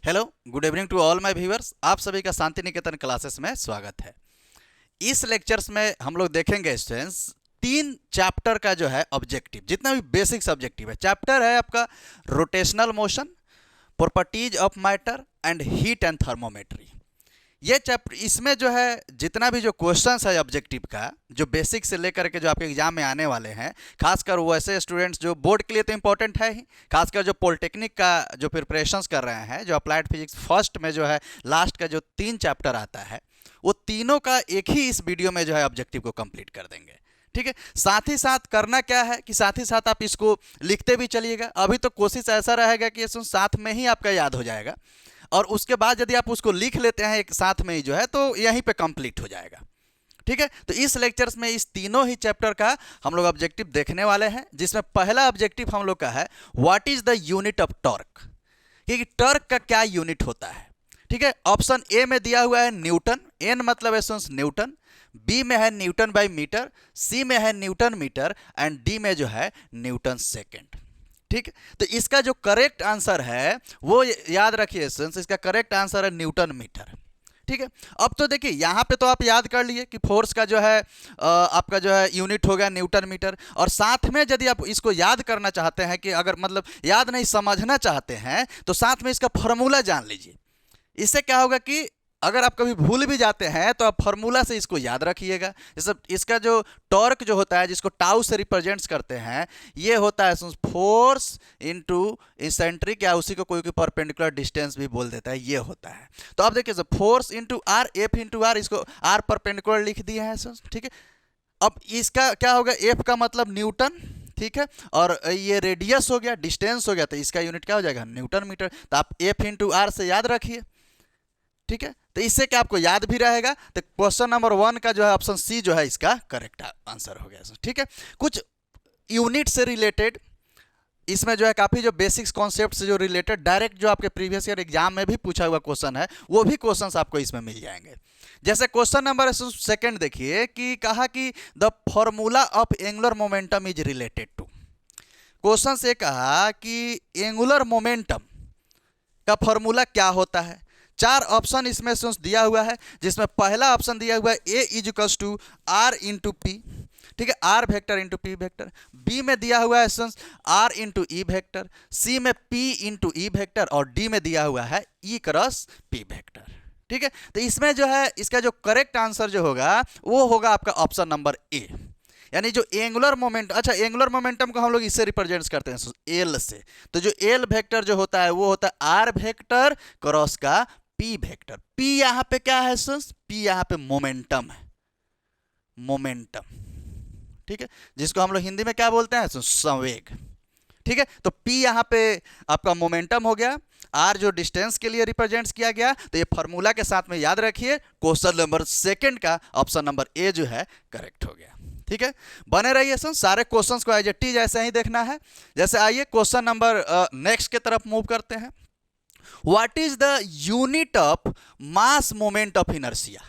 Hello, good evening to all my viewers. आप सभी का शांति निकेतन क्लासेस में स्वागत है। इस लेक्चर्स में हम लोग देखेंगे स्टूडेंट्स 3 चैप्टर का जो है ऑब्जेक्टिव, जितना भी बेसिक सब्जेक्टिव है। चैप्टर है आपका rotational motion, properties of matter and heat and thermometry. ये चैप्टर, इसमें जो है जितना भी जो क्वेश्चंस है ऑब्जेक्टिव का, जो बेसिक से लेकर के जो आपके एग्जाम में आने वाले हैं, खासकर वो ऐसे स्टूडेंट्स जो बोर्ड के लिए तो इंपॉर्टेंट है ही, खासकर जो पॉलिटेक्निक का जो प्रिपरेशंस कर रहे हैं, जो अप्लाइड फिजिक्स फर्स्ट में जो है लास्ट का जो 3 चैप्टर आता है, वो तीनों का एक ही इस वीडियो में जो है ऑब्जेक्टिव को कंप्लीट कर देंगे। ठीक है, साथ ही साथ करना क्या है कि साथ ही साथ आप इसको लिखते भी चलिएगा। अभी तो कोशिश ऐसा रहेगा कि इसको साथ में ही आपका याद हो जाएगा, और उसके बाद यदि आप उसको लिख लेते हैं एक साथ में ही जो है, तो यहीं पे कंप्लीट हो जाएगा। ठीक है, तो इस लेक्चर्स में इस तीनों ही चैप्टर का हम लोग ऑब्जेक्टिव देखने वाले हैं, जिसमें पहला ऑब्जेक्टिव हम लोग का है what is the unit of torque, कि टॉर्क का क्या यूनिट होता है। ठीक है, ऑप्शन ए में दिया हुआ है न्यूटन, एन मतलब है न्यूटन, बी में है न्यूटन बाई मीटर, सी में है न्यूटन मीटर एंड डी में जो है न्यूटन सेकेंड। ठीक है, तो इसका जो करेक्ट आंसर है वो याद रखिए स्टूडेंट्स, इसका करेक्ट आंसर है न्यूटन मीटर। ठीक है, अब तो देखिए यहाँ पे तो आप याद कर लिए कि फोर्स का जो है आपका जो है यूनिट हो गया न्यूटन मीटर, और साथ में यदि आप इसको याद करना चाहते हैं कि अगर मतलब याद नहीं समझना चाहते हैं, तो साथ में इसका फॉर्मूला जान लीजिए। इससे क्या होगा कि अगर आप कभी भूल भी जाते हैं तो आप फार्मूला से इसको याद रखिएगा। जैसे इसका जो टॉर्क जो होता है, जिसको टाउ से रिप्रेजेंट्स करते हैं, ये होता है फोर्स इनटू इसेंट्रिक, या उसी को कोई परपेंडिकुलर डिस्टेंस भी बोल देता है, ये होता है। तो आप देखिए force into R, F into R, इसको आर परपेंडिकुलर लिख दिए हैं। ठीक है, अब इसका क्या होगा, एफ का मतलब न्यूटन, ठीक है, और ये रेडियस हो गया, डिस्टेंस हो गया, तो इसका यूनिट क्या हो जाएगा, न्यूटन मीटर। तो आप एफ इंटू आर से याद रखिए। ठीक है, तो इससे क्या आपको याद भी रहेगा। तो क्वेश्चन नंबर 1 का जो है ऑप्शन सी जो है इसका करेक्ट आंसर हो गया। ठीक है, कुछ यूनिट से रिलेटेड इसमें जो है काफ़ी जो बेसिक्स कॉन्सेप्ट से जो रिलेटेड डायरेक्ट जो आपके प्रीवियस ईयर एग्जाम में भी पूछा हुआ क्वेश्चन है, वो भी क्वेश्चंस आपको इसमें मिल जाएंगे। जैसे क्वेश्चन नंबर 2 देखिए कि कहा कि the formula of angular momentum is related to. Question से कहा कि एंगुलर मोमेंटम का फॉर्मूला क्या होता है। 4 ऑप्शन इसमें दिया हुआ है, जिसमें पहला ऑप्शन दिया हुआ है A is equals to R into P. ठीक है, R vector into P vector. B में दिया हुआ है R into E vector, C में पी इंटू ई वेक्टर, और डी में दिया हुआ है ई क्रॉस पी वेक्टर। ठीक है, तो इसमें जो है इसका जो करेक्ट आंसर जो होगा वो होगा आपका ऑप्शन नंबर ए, यानी जो एंगुलर मोमेंट, अच्छा एंगुलर मोमेंटम को हम लोग इससे रिप्रेजेंट करते हैं एल से। तो जो एल वेक्टर जो होता है वो होता है आर वेक्टर क्रॉस का पी वेक्टर। पी यहां पे क्या है पी यहां पे मोमेंटम है, मोमेंटम। ठीक है, जिसको हम लोग हिंदी में क्या बोलते हैं, संवेग। ठीक है, तो पी यहां पे आपका मोमेंटम हो गया, आर जो डिस्टेंस के लिए रिप्रेजेंट किया गया। तो ये फॉर्मूला के साथ में याद रखिए, क्वेश्चन नंबर 2 का ऑप्शन नंबर ए जो है करेक्ट हो गया। ठीक है, बने रहिए सारे क्वेश्चंस को एज इट इज ऐसे ही देखना है। जैसे आइए क्वेश्चन नंबर नेक्स्ट के तरफ मूव करते हैं। What is the unit of mass moment of inertia,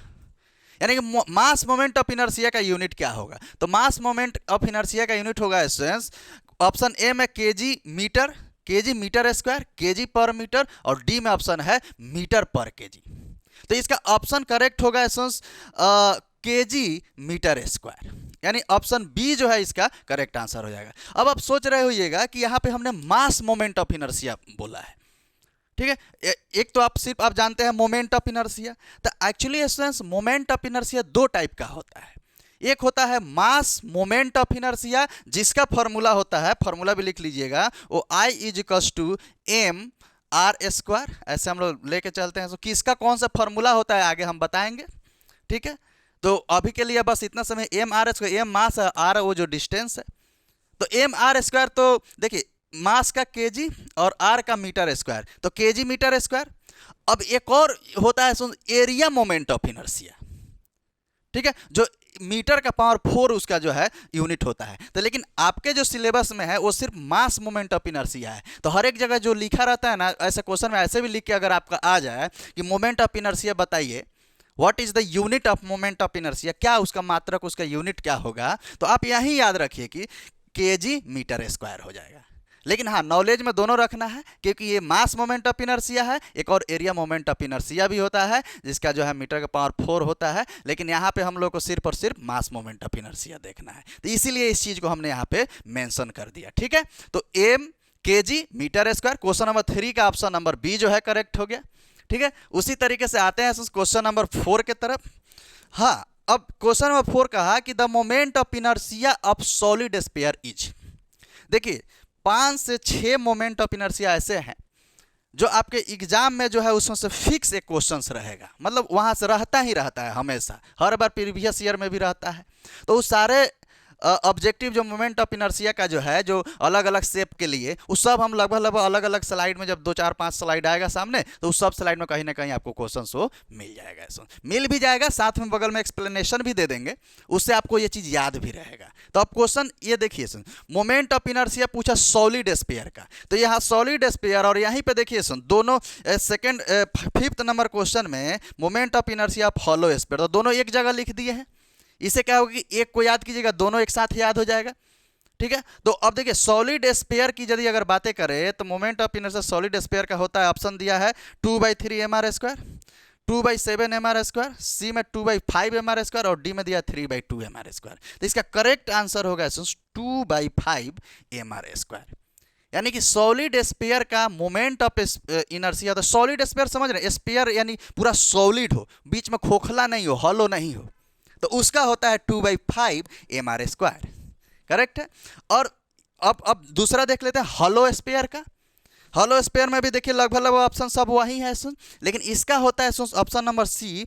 यानी कि मास मोमेंट ऑफ इनर्शिया का यूनिट क्या होगा। तो मास मोमेंट ऑफ इनर्शिया का यूनिट होगा स्टूडेंट्स, ऑप्शन ए में KG metre, KG metre square, KG पर मीटर, और डी में ऑप्शन है मीटर पर केजी। तो इसका ऑप्शन करेक्ट होगा स्टूडेंट्स केजी मीटर स्क्वायर, यानी ऑप्शन बी जो है इसका करेक्ट आंसर हो जाएगा। अब आप सोच रहे होइएगा कि यहाँ पे हमने मास मोमेंट ऑफ इनर्शिया बोला है। ठीक है, एक तो आप सिर्फ आप जानते हैं मोमेंट ऑफ इनर्शिया। तो actually students moment of inertia 2 type का होता है। एक होता है मास मोमेंट ऑफ इनर्शिया, जिसका फॉर्मूला होता है, फॉर्मूला भी लिख लीजिएगा, वो I is equals to M R square. ऐसे हम लोग लेके चलते हैं। तो किसका कौन सा फॉर्मूला होता है आगे हम बताएंगे। ठीक है, तो अभी के लिए बस इतना समय, एम आर स्क्वायर, एम मास है, आर वो जो डिस्टेंस है। तो एम आर स्क्वायर, तो देखिए मास का केजी और आर का मीटर स्क्वायर, तो केजी मीटर स्क्वायर। अब एक और होता है एरिया मोमेंट ऑफ इनर्शिया। ठीक है, जो मीटर का पावर 4 उसका जो है यूनिट होता है। तो लेकिन आपके जो सिलेबस में है वो सिर्फ मास मोमेंट ऑफ इनर्शिया है। तो हर एक जगह जो लिखा रहता है ना, ऐसे क्वेश्चन में ऐसे भी लिख के अगर आपका आ जाए कि मोमेंट ऑफ इनर्शिया बताइए, what is the unit of moment of inertia, क्या उसका मात्रक, उसका यूनिट क्या होगा, तो आप यही याद रखिए कि केजी मीटर स्क्वायर हो जाएगा। लेकिन हाँ, नॉलेज में दोनों रखना है, क्योंकि ये मास मोमेंट ऑफ इनर्शिया है, एक और एरिया मोमेंट ऑफ इनर्शिया भी होता है जिसका जो है मीटर का पावर 4 होता है, लेकिन यहाँ पे हम लोग को सिर्फ और सिर्फ मास मोमेंट ऑफ इनर्शिया देखना है, तो इसीलिए इस चीज को हमने यहाँ पे मेंशन कर दिया। ठीक है, तो M KG metre square, question number 3 का ऑप्शन नंबर बी जो है करेक्ट हो गया। ठीक है, उसी तरीके से आते हैं क्वेश्चन नंबर 4 के तरफ। हाँ, अब क्वेश्चन नंबर 4 कहा कि the moment of inertia of solid sphere is, देखिए 5 से 6 मोमेंट ऑफ इनर्शिया ऐसे हैं जो आपके एग्जाम में जो है उसमें से फिक्स एक क्वेश्चंस रहेगा, मतलब वहां से रहता ही रहता है, हमेशा हर बार प्रीवियस ईयर में भी रहता है। तो उस सारे ऑब्जेक्टिव जो मोमेंट ऑफ इनर्शिया का जो है, जो अलग अलग शेप के लिए, उस सब हम लगभग अलग अलग स्लाइड में, जब 2 4 5 स्लाइड आएगा सामने, तो उस सब स्लाइड में कहीं ना कहीं आपको क्वेश्चन वो मिल जाएगा, मिल भी जाएगा, साथ में बगल में एक्सप्लेनेशन भी दे देंगे, उससे आपको ये चीज़ याद भी रहेगा। तो अब क्वेश्चन ये देखिए, मोमेंट ऑफ इनर्शिया पूछा सॉलिड स्फीयर का, तो यहाँ सॉलिड स्फीयर और यहीं पे देखिए दोनों सेकेंड 5th नंबर क्वेश्चन में moment of inertia of hollow sphere, तो दोनों एक जगह लिख दिए हैं। इससे क्या होगा कि एक को याद कीजिएगा, दोनों एक साथ याद हो जाएगा। ठीक है, तो अब देखिए सॉलिड स्फीयर की यदि अगर बातें करें तो moment of inertia solid sphere का होता है, ऑप्शन दिया है 2/3 mr स्क्वायर, 2/7 mr स्क्वायर, सी में 2/5 mr स्क्वायर और डी में दिया 3/2 mr स्क्वायर। तो इसका करेक्ट आंसर होगा 2/5 mr स्क्वायर, यानी कि सॉलिड स्फीयर का मोमेंट ऑफ इनर्शिया, तो सॉलिड स्फीयर समझ रहे हैं, स्फीयर यानी पूरा सॉलिड हो, बीच में खोखला नहीं हो, हॉलो नहीं हो, तो उसका होता है 2/5 mr स्क्वायर, करेक्ट है। और अब दूसरा देख लेते हैं हॉलो स्फीयर का। हॉलो स्फीयर में भी देखिए लगभग ऑप्शन सब वही है, लेकिन इसका होता है option number C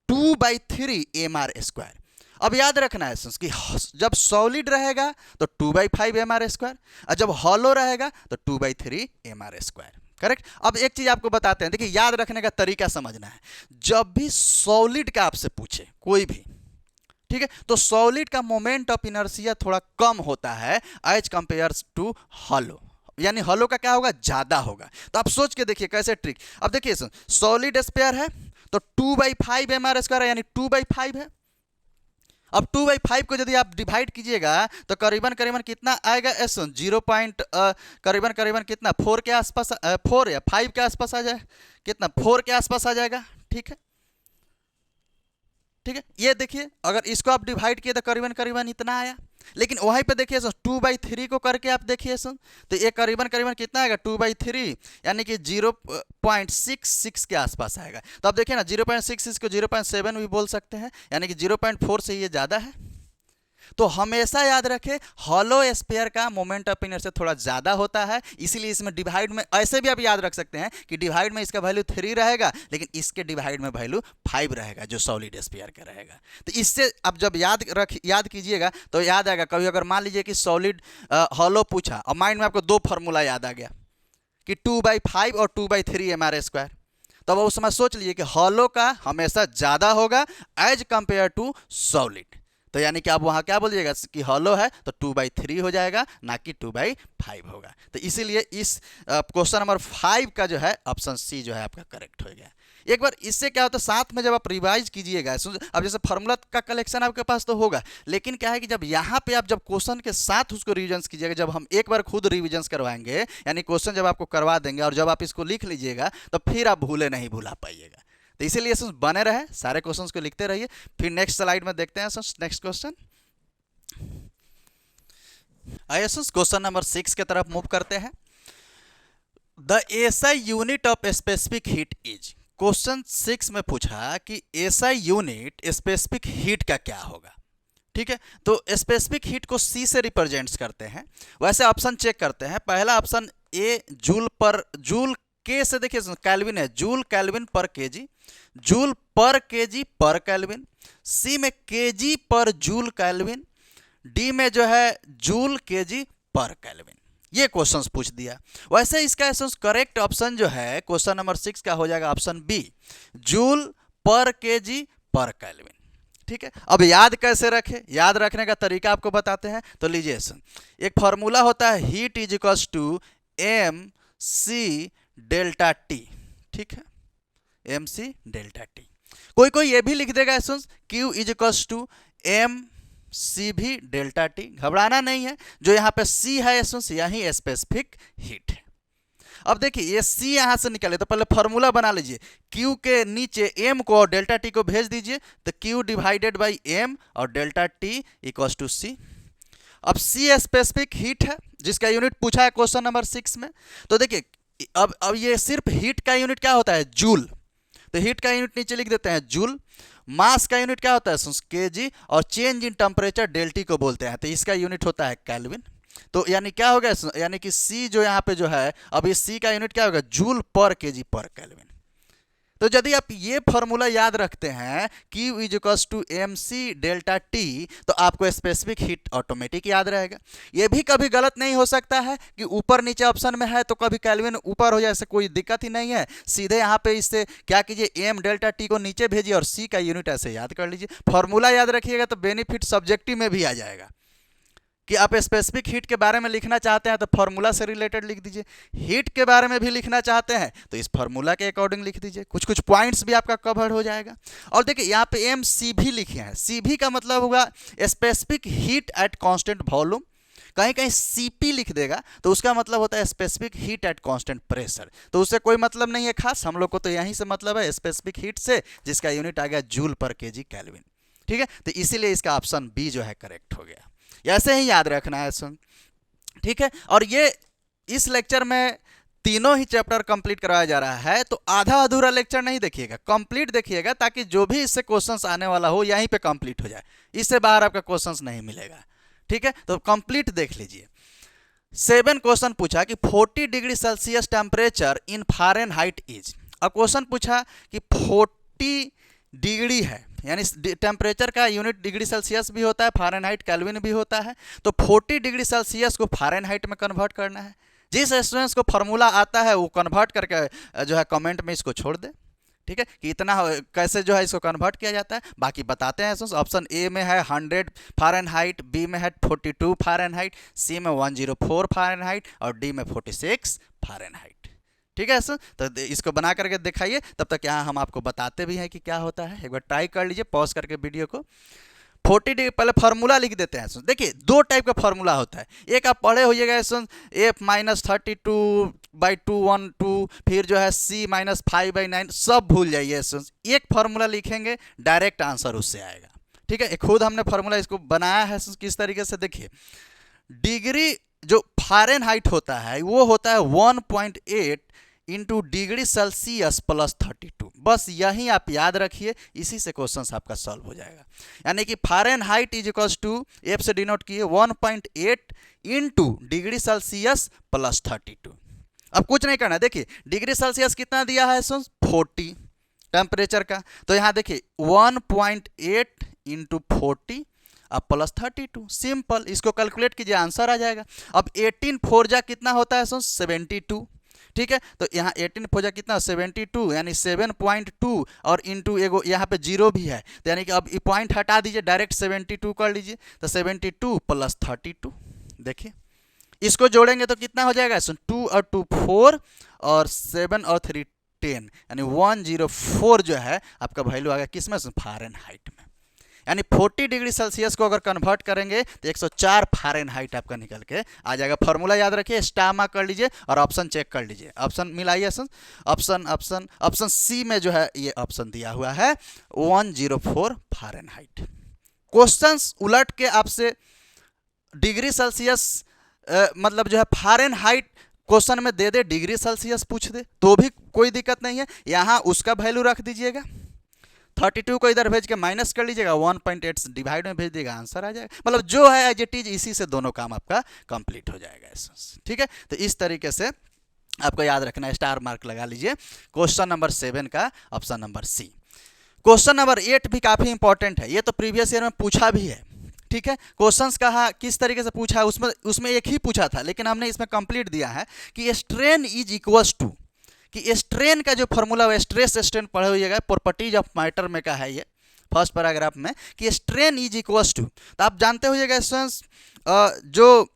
2/3 mr square. अब याद रखना है कि जब सॉलिड रहेगा तो 2/5 mr स्क्वायर, और जब हॉलो रहेगा तो 2/3 mr स्क्वायर, करेक्ट। अब एक चीज आपको बताते हैं, देखिए याद रखने का तरीका समझना है, जब भी सॉलिड का आपसे पूछे कोई भी, ठीक है, तो सॉलिड का मोमेंट ऑफ इनर्शिया थोड़ा कम होता है एज कंपेयर्स टू हॉलो, यानी हॉलो का क्या होगा, ज्यादा होगा। तो आप सोच के देखिए कैसे ट्रिक। अब देखिए सॉलिड स्फीयर है तो 2/5 mr स्क्वायर यानी 2/5 है। अब 2/5 को यदि आप डिवाइड कीजिएगा तो करीबन करीबन कितना आएगा, 0 पॉइंट करीबन कितना 4 के आसपास, 4 या 5 के आसपास आ जाए, कितना 4 के आसपास आ जाएगा। ठीक है, ठीक है, ये देखिए अगर इसको आप डिवाइड किए तो करीबन करीबन इतना आया, लेकिन वहीं पे देखिए 2/3 को करके आप देखिए तो ये करीबन करीबन कितना आएगा, 2/3 यानी कि 0.66 के आसपास आएगा। तो आप देखिए ना 0.66 को 0.7 भी बोल सकते हैं, यानी कि 0.4 से ये ज़्यादा है। तो हमेशा याद रखें हॉलो स्फीयर का मोमेंट ऑफ इनर्शिया थोड़ा ज़्यादा होता है, इसीलिए इसमें डिवाइड में ऐसे भी आप याद रख सकते हैं कि डिवाइड में इसका वैल्यू 3 रहेगा, लेकिन इसके डिवाइड में वैल्यू 5 रहेगा जो सॉलिड स्फीयर का रहेगा। तो इससे अब जब याद कीजिएगा तो याद आएगा, कभी अगर मान लीजिए कि सॉलिड हॉलो पूछा और माइंड में आपको 2 फार्मूला याद आ गया कि 2/5 और 2/3 mr स्क्वायर, तब उस समय सोच लीजिए कि हॉलो का हमेशा ज़्यादा होगा एज कंपेयर टू सॉलिड, तो यानी कि आप वहाँ क्या बोलिएगा कि हॉलो है तो 2/3 हो जाएगा, ना कि 2/5 होगा। तो इसीलिए इस क्वेश्चन नंबर 5 का जो है ऑप्शन सी जो है आपका करेक्ट हो गया। एक बार इससे क्या होता है, साथ में जब आप रिवाइज कीजिएगा, अब जैसे फार्मूला का कलेक्शन आपके पास तो होगा, लेकिन क्या है कि जब यहाँ पे आप जब क्वेश्चन के साथ उसको रिविजन्स कीजिएगा, जब हम एक बार खुद रिविजन्स करवाएंगे, यानी क्वेश्चन जब आपको करवा देंगे और जब आप इसको लिख लीजिएगा तो फिर आप नहीं भूला पाइएगा। तो इसीलिए बने रहे, सारे क्वेश्चंस को लिखते रहिए। फिर नेक्स्ट स्लाइड में देखते हैं नेक्स्ट क्वेश्चन। आइए क्वेश्चन नंबर 6 की तरफ मूव करते हैं। The SI unit of specific heat is, question 6 में पूछा कि एसआई यूनिट स्पेसिफिक हीट का क्या होगा। ठीक है, तो स्पेसिफिक हीट को सी से रिप्रेजेंट्स करते हैं। वैसे ऑप्शन चेक करते हैं, पहला ऑप्शन ए जूल के से देखिए केल्विन है, joule kelvin per kg, joule पर केजी पर केल्विन, सी में kg per joule kelvin, D में जो है जूल केजी पर केल्विन। ये क्वेश्चंस पूछ दिया। वैसे इसका करेक्ट ऑप्शन जो है क्वेश्चन नंबर 6 का हो जाएगा ऑप्शन बी, जूल पर केजी पर केल्विन। ठीक है, अब याद कैसे रखें, याद रखने का तरीका आपको बताते हैं। तो लीजिए एक फॉर्मूला होता है, heat is equals to M C delta T. ठीक है, एम सी डेल्टा टी। कोई ये भी लिख देगा Q is equals to M C भी डेल्टा टी, घबराना नहीं है, जो यहाँ पे सी है यही स्पेसिफिक हीट है। अब देखिए ये सी यहाँ से निकाले तो पहले फॉर्मूला बना लीजिए, Q के नीचे M को और डेल्टा टी को भेज दीजिए, तो Q डिवाइडेड बाई M और डेल्टा टी इक्वल्स टू सी। अब सी स्पेसिफिक हीट है जिसका यूनिट पूछा है क्वेश्चन नंबर 6 में। तो देखिए अब ये सिर्फ हीट का यूनिट क्या होता है, जूल, तो हीट का यूनिट नीचे लिख देते हैं जूल। मास का यूनिट क्या होता है, केजी, और चेंज इन टेम्परेचर डेल्टी को बोलते हैं, तो इसका यूनिट होता है केल्विन। तो यानी क्या हो गया, यानी कि सी जो यहाँ पे जो है, अब इस सी का यूनिट क्या होगा, जूल पर केजी पर केल्विन। तो यदि आप ये फॉर्मूला याद रखते हैं Q is equals to MC delta T, तो आपको स्पेसिफिक हीट ऑटोमेटिक याद रहेगा। ये भी कभी गलत नहीं हो सकता है कि ऊपर नीचे ऑप्शन में है तो कभी केल्विन ऊपर हो जाए, ऐसे कोई दिक्कत ही नहीं है। सीधे यहाँ पे इससे क्या कीजिए, M डेल्टा टी को नीचे भेजिए और C का यूनिट ऐसे याद कर लीजिए। फॉर्मूला याद रखिएगा तो बेनिफिट सब्जेक्टिव में भी आ जाएगा कि आप स्पेसिफिक हीट के बारे में लिखना चाहते हैं तो फॉर्मूला से रिलेटेड लिख दीजिए, हीट के बारे में भी लिखना चाहते हैं तो इस फॉर्मूला के अकॉर्डिंग लिख दीजिए, कुछ कुछ पॉइंट्स भी आपका कवर हो जाएगा। और देखिए यहाँ पे एम सी भी लिखे हैं, सी भी का मतलब होगा specific heat at constant volume, कहीं कहीं सीपी लिख देगा तो उसका मतलब होता है specific heat at constant pressure, तो उससे कोई मतलब नहीं है खास, हम लोग को तो यहीं से मतलब है स्पेसिफिक हीट से, जिसका यूनिट आ गया जूल पर केजी केल्विन। ठीक है, तो इसीलिए इसका ऑप्शन बी जो है करेक्ट हो गया, ऐसे ही याद रखना है सुन। ठीक है, और ये इस लेक्चर में तीनों ही चैप्टर कंप्लीट करवाया जा रहा है, तो आधा अधूरा लेक्चर नहीं देखिएगा, कंप्लीट देखिएगा, ताकि जो भी इससे क्वेश्चंस आने वाला हो यहीं पे कंप्लीट हो जाए, इससे बाहर आपका क्वेश्चंस नहीं मिलेगा। ठीक है, तो कंप्लीट देख लीजिए। 7 क्वेश्चन पूछा कि 40 degree Celsius temperature in Fahrenheit is. अब क्वेश्चन पूछा कि 40 डिग्री है, यानी टेम्परेचर का यूनिट डिग्री सेल्सियस भी होता है, फारेनहाइट केल्विन भी होता है, तो 40 डिग्री सेल्सियस को फारेनहाइट में कन्वर्ट करना है। जिस स्टूडेंट्स को फॉर्मूला आता है वो कन्वर्ट करके जो है कमेंट में इसको छोड़ दे। ठीक है, कि इतना कैसे जो है इसको कन्वर्ट किया जाता है, बाकी बताते हैं। ऑप्शन ए में है 100 फारेनहाइट, बी में है 42 फारेनहाइट, सी में 104 फारेनहाइट और डी में 46 फारेनहाइट। ठीक है सर, तो इसको बना करके दिखाइए, तब तक यहाँ हम आपको बताते भी हैं कि क्या होता है। एक बार ट्राई कर लीजिए पॉज करके वीडियो को। 40 डिग्री पहले फार्मूला लिख देते हैं सुन। देखिए 2 टाइप का फार्मूला होता है, एक आप पढ़े होइएगा सुन, F माइनस 32/212, फिर जो है C माइनस 5/9, सब भूल जाइए सुन। एक फार्मूला लिखेंगे डायरेक्ट आंसर उससे आएगा। ठीक है, खुद हमने फार्मूला इसको बनाया है सुन, किस तरीके से देखिए, डिग्री जो फारेनहाइट होता है वो होता है 1.8 इंटू डिग्री सेल्सियस प्लस 32, बस यही आप याद रखिए, इसी से क्वेश्चन आपका सॉल्व हो जाएगा। यानी कि Fahrenheit is equals to, F से डिनोट किए 1.8 इंटू डिग्री सेल्सियस प्लस 32। अब कुछ नहीं करना, देखिए डिग्री सेल्सियस कितना दिया है सुन, 40 टेम्परेचर का, तो यहाँ देखिए 1.8 इंटू 40 अब प्लस 32, सिंपल, इसको कैलकुलेट कीजिए आंसर आ जाएगा। अब 18 4 जा कितना होता है सुन, 72। ठीक है, तो यहाँ 18 4 जा कितना, 72, यानी 7.2 और इंटू एगो यहाँ पे जीरो भी है, तो यानी कि अब ये पॉइंट हटा दीजिए, डायरेक्ट 72 कर लीजिए, तो 72 प्लस 32, देखिए इसको जोड़ेंगे तो कितना हो जाएगा सुन, 2 और 2 4 और 7 और 3 10, यानी 104 जो है आपका वैल्यू आ गया किस में, फारेनहाइट में। यानी 40 डिग्री सेल्सियस को अगर कन्वर्ट करेंगे तो 104 फारेनहाइट आपका निकल के आ जाएगा। फॉर्मूला याद रखिए, स्टार मार्क कर लीजिए और ऑप्शन चेक कर लीजिए, ऑप्शन मिलाइए, ऑप्शन सी में जो है ये ऑप्शन दिया हुआ है 104 फारेनहाइट। क्वेश्चंस उलट के आपसे डिग्री सेल्सियस मतलब जो है फारेनहाइट क्वेश्चन में दे दे, डिग्री सेल्सियस पूछ दे तो भी कोई दिक्कत नहीं है, यहाँ उसका वैल्यू रख दीजिएगा, 32 को इधर भेज के माइनस कर लीजिएगा, 1.8 डिवाइड में भेज देगा, आंसर आ जाएगा। मतलब जो है एज इट इज, इसी से दोनों काम आपका कंप्लीट हो जाएगा। ठीक है, तो इस तरीके से आपको याद रखना है, स्टार मार्क लगा लीजिए क्वेश्चन नंबर 7 का option number C. Question number 8 भी काफ़ी इंपॉर्टेंट है, ये तो प्रीवियस ईयर में पूछा भी है। ठीक है, क्वेश्चंस कहा किस तरीके से पूछा है, उसमें एक ही पूछा था, लेकिन हमने इसमें कंप्लीट दिया है कि स्ट्रेन इज इक्वल्स टू, कि स्ट्रेन का जो फॉर्मूला है, स्ट्रेस स्ट्रेन पढ़े होइएगा, प्रॉपर्टीज ऑफ मैटर में का है ये फर्स्ट पैराग्राफ में, कि स्ट्रेन इज इक्वल्स टू, तो आप जानते होइएगा स्टूडेंट्स जो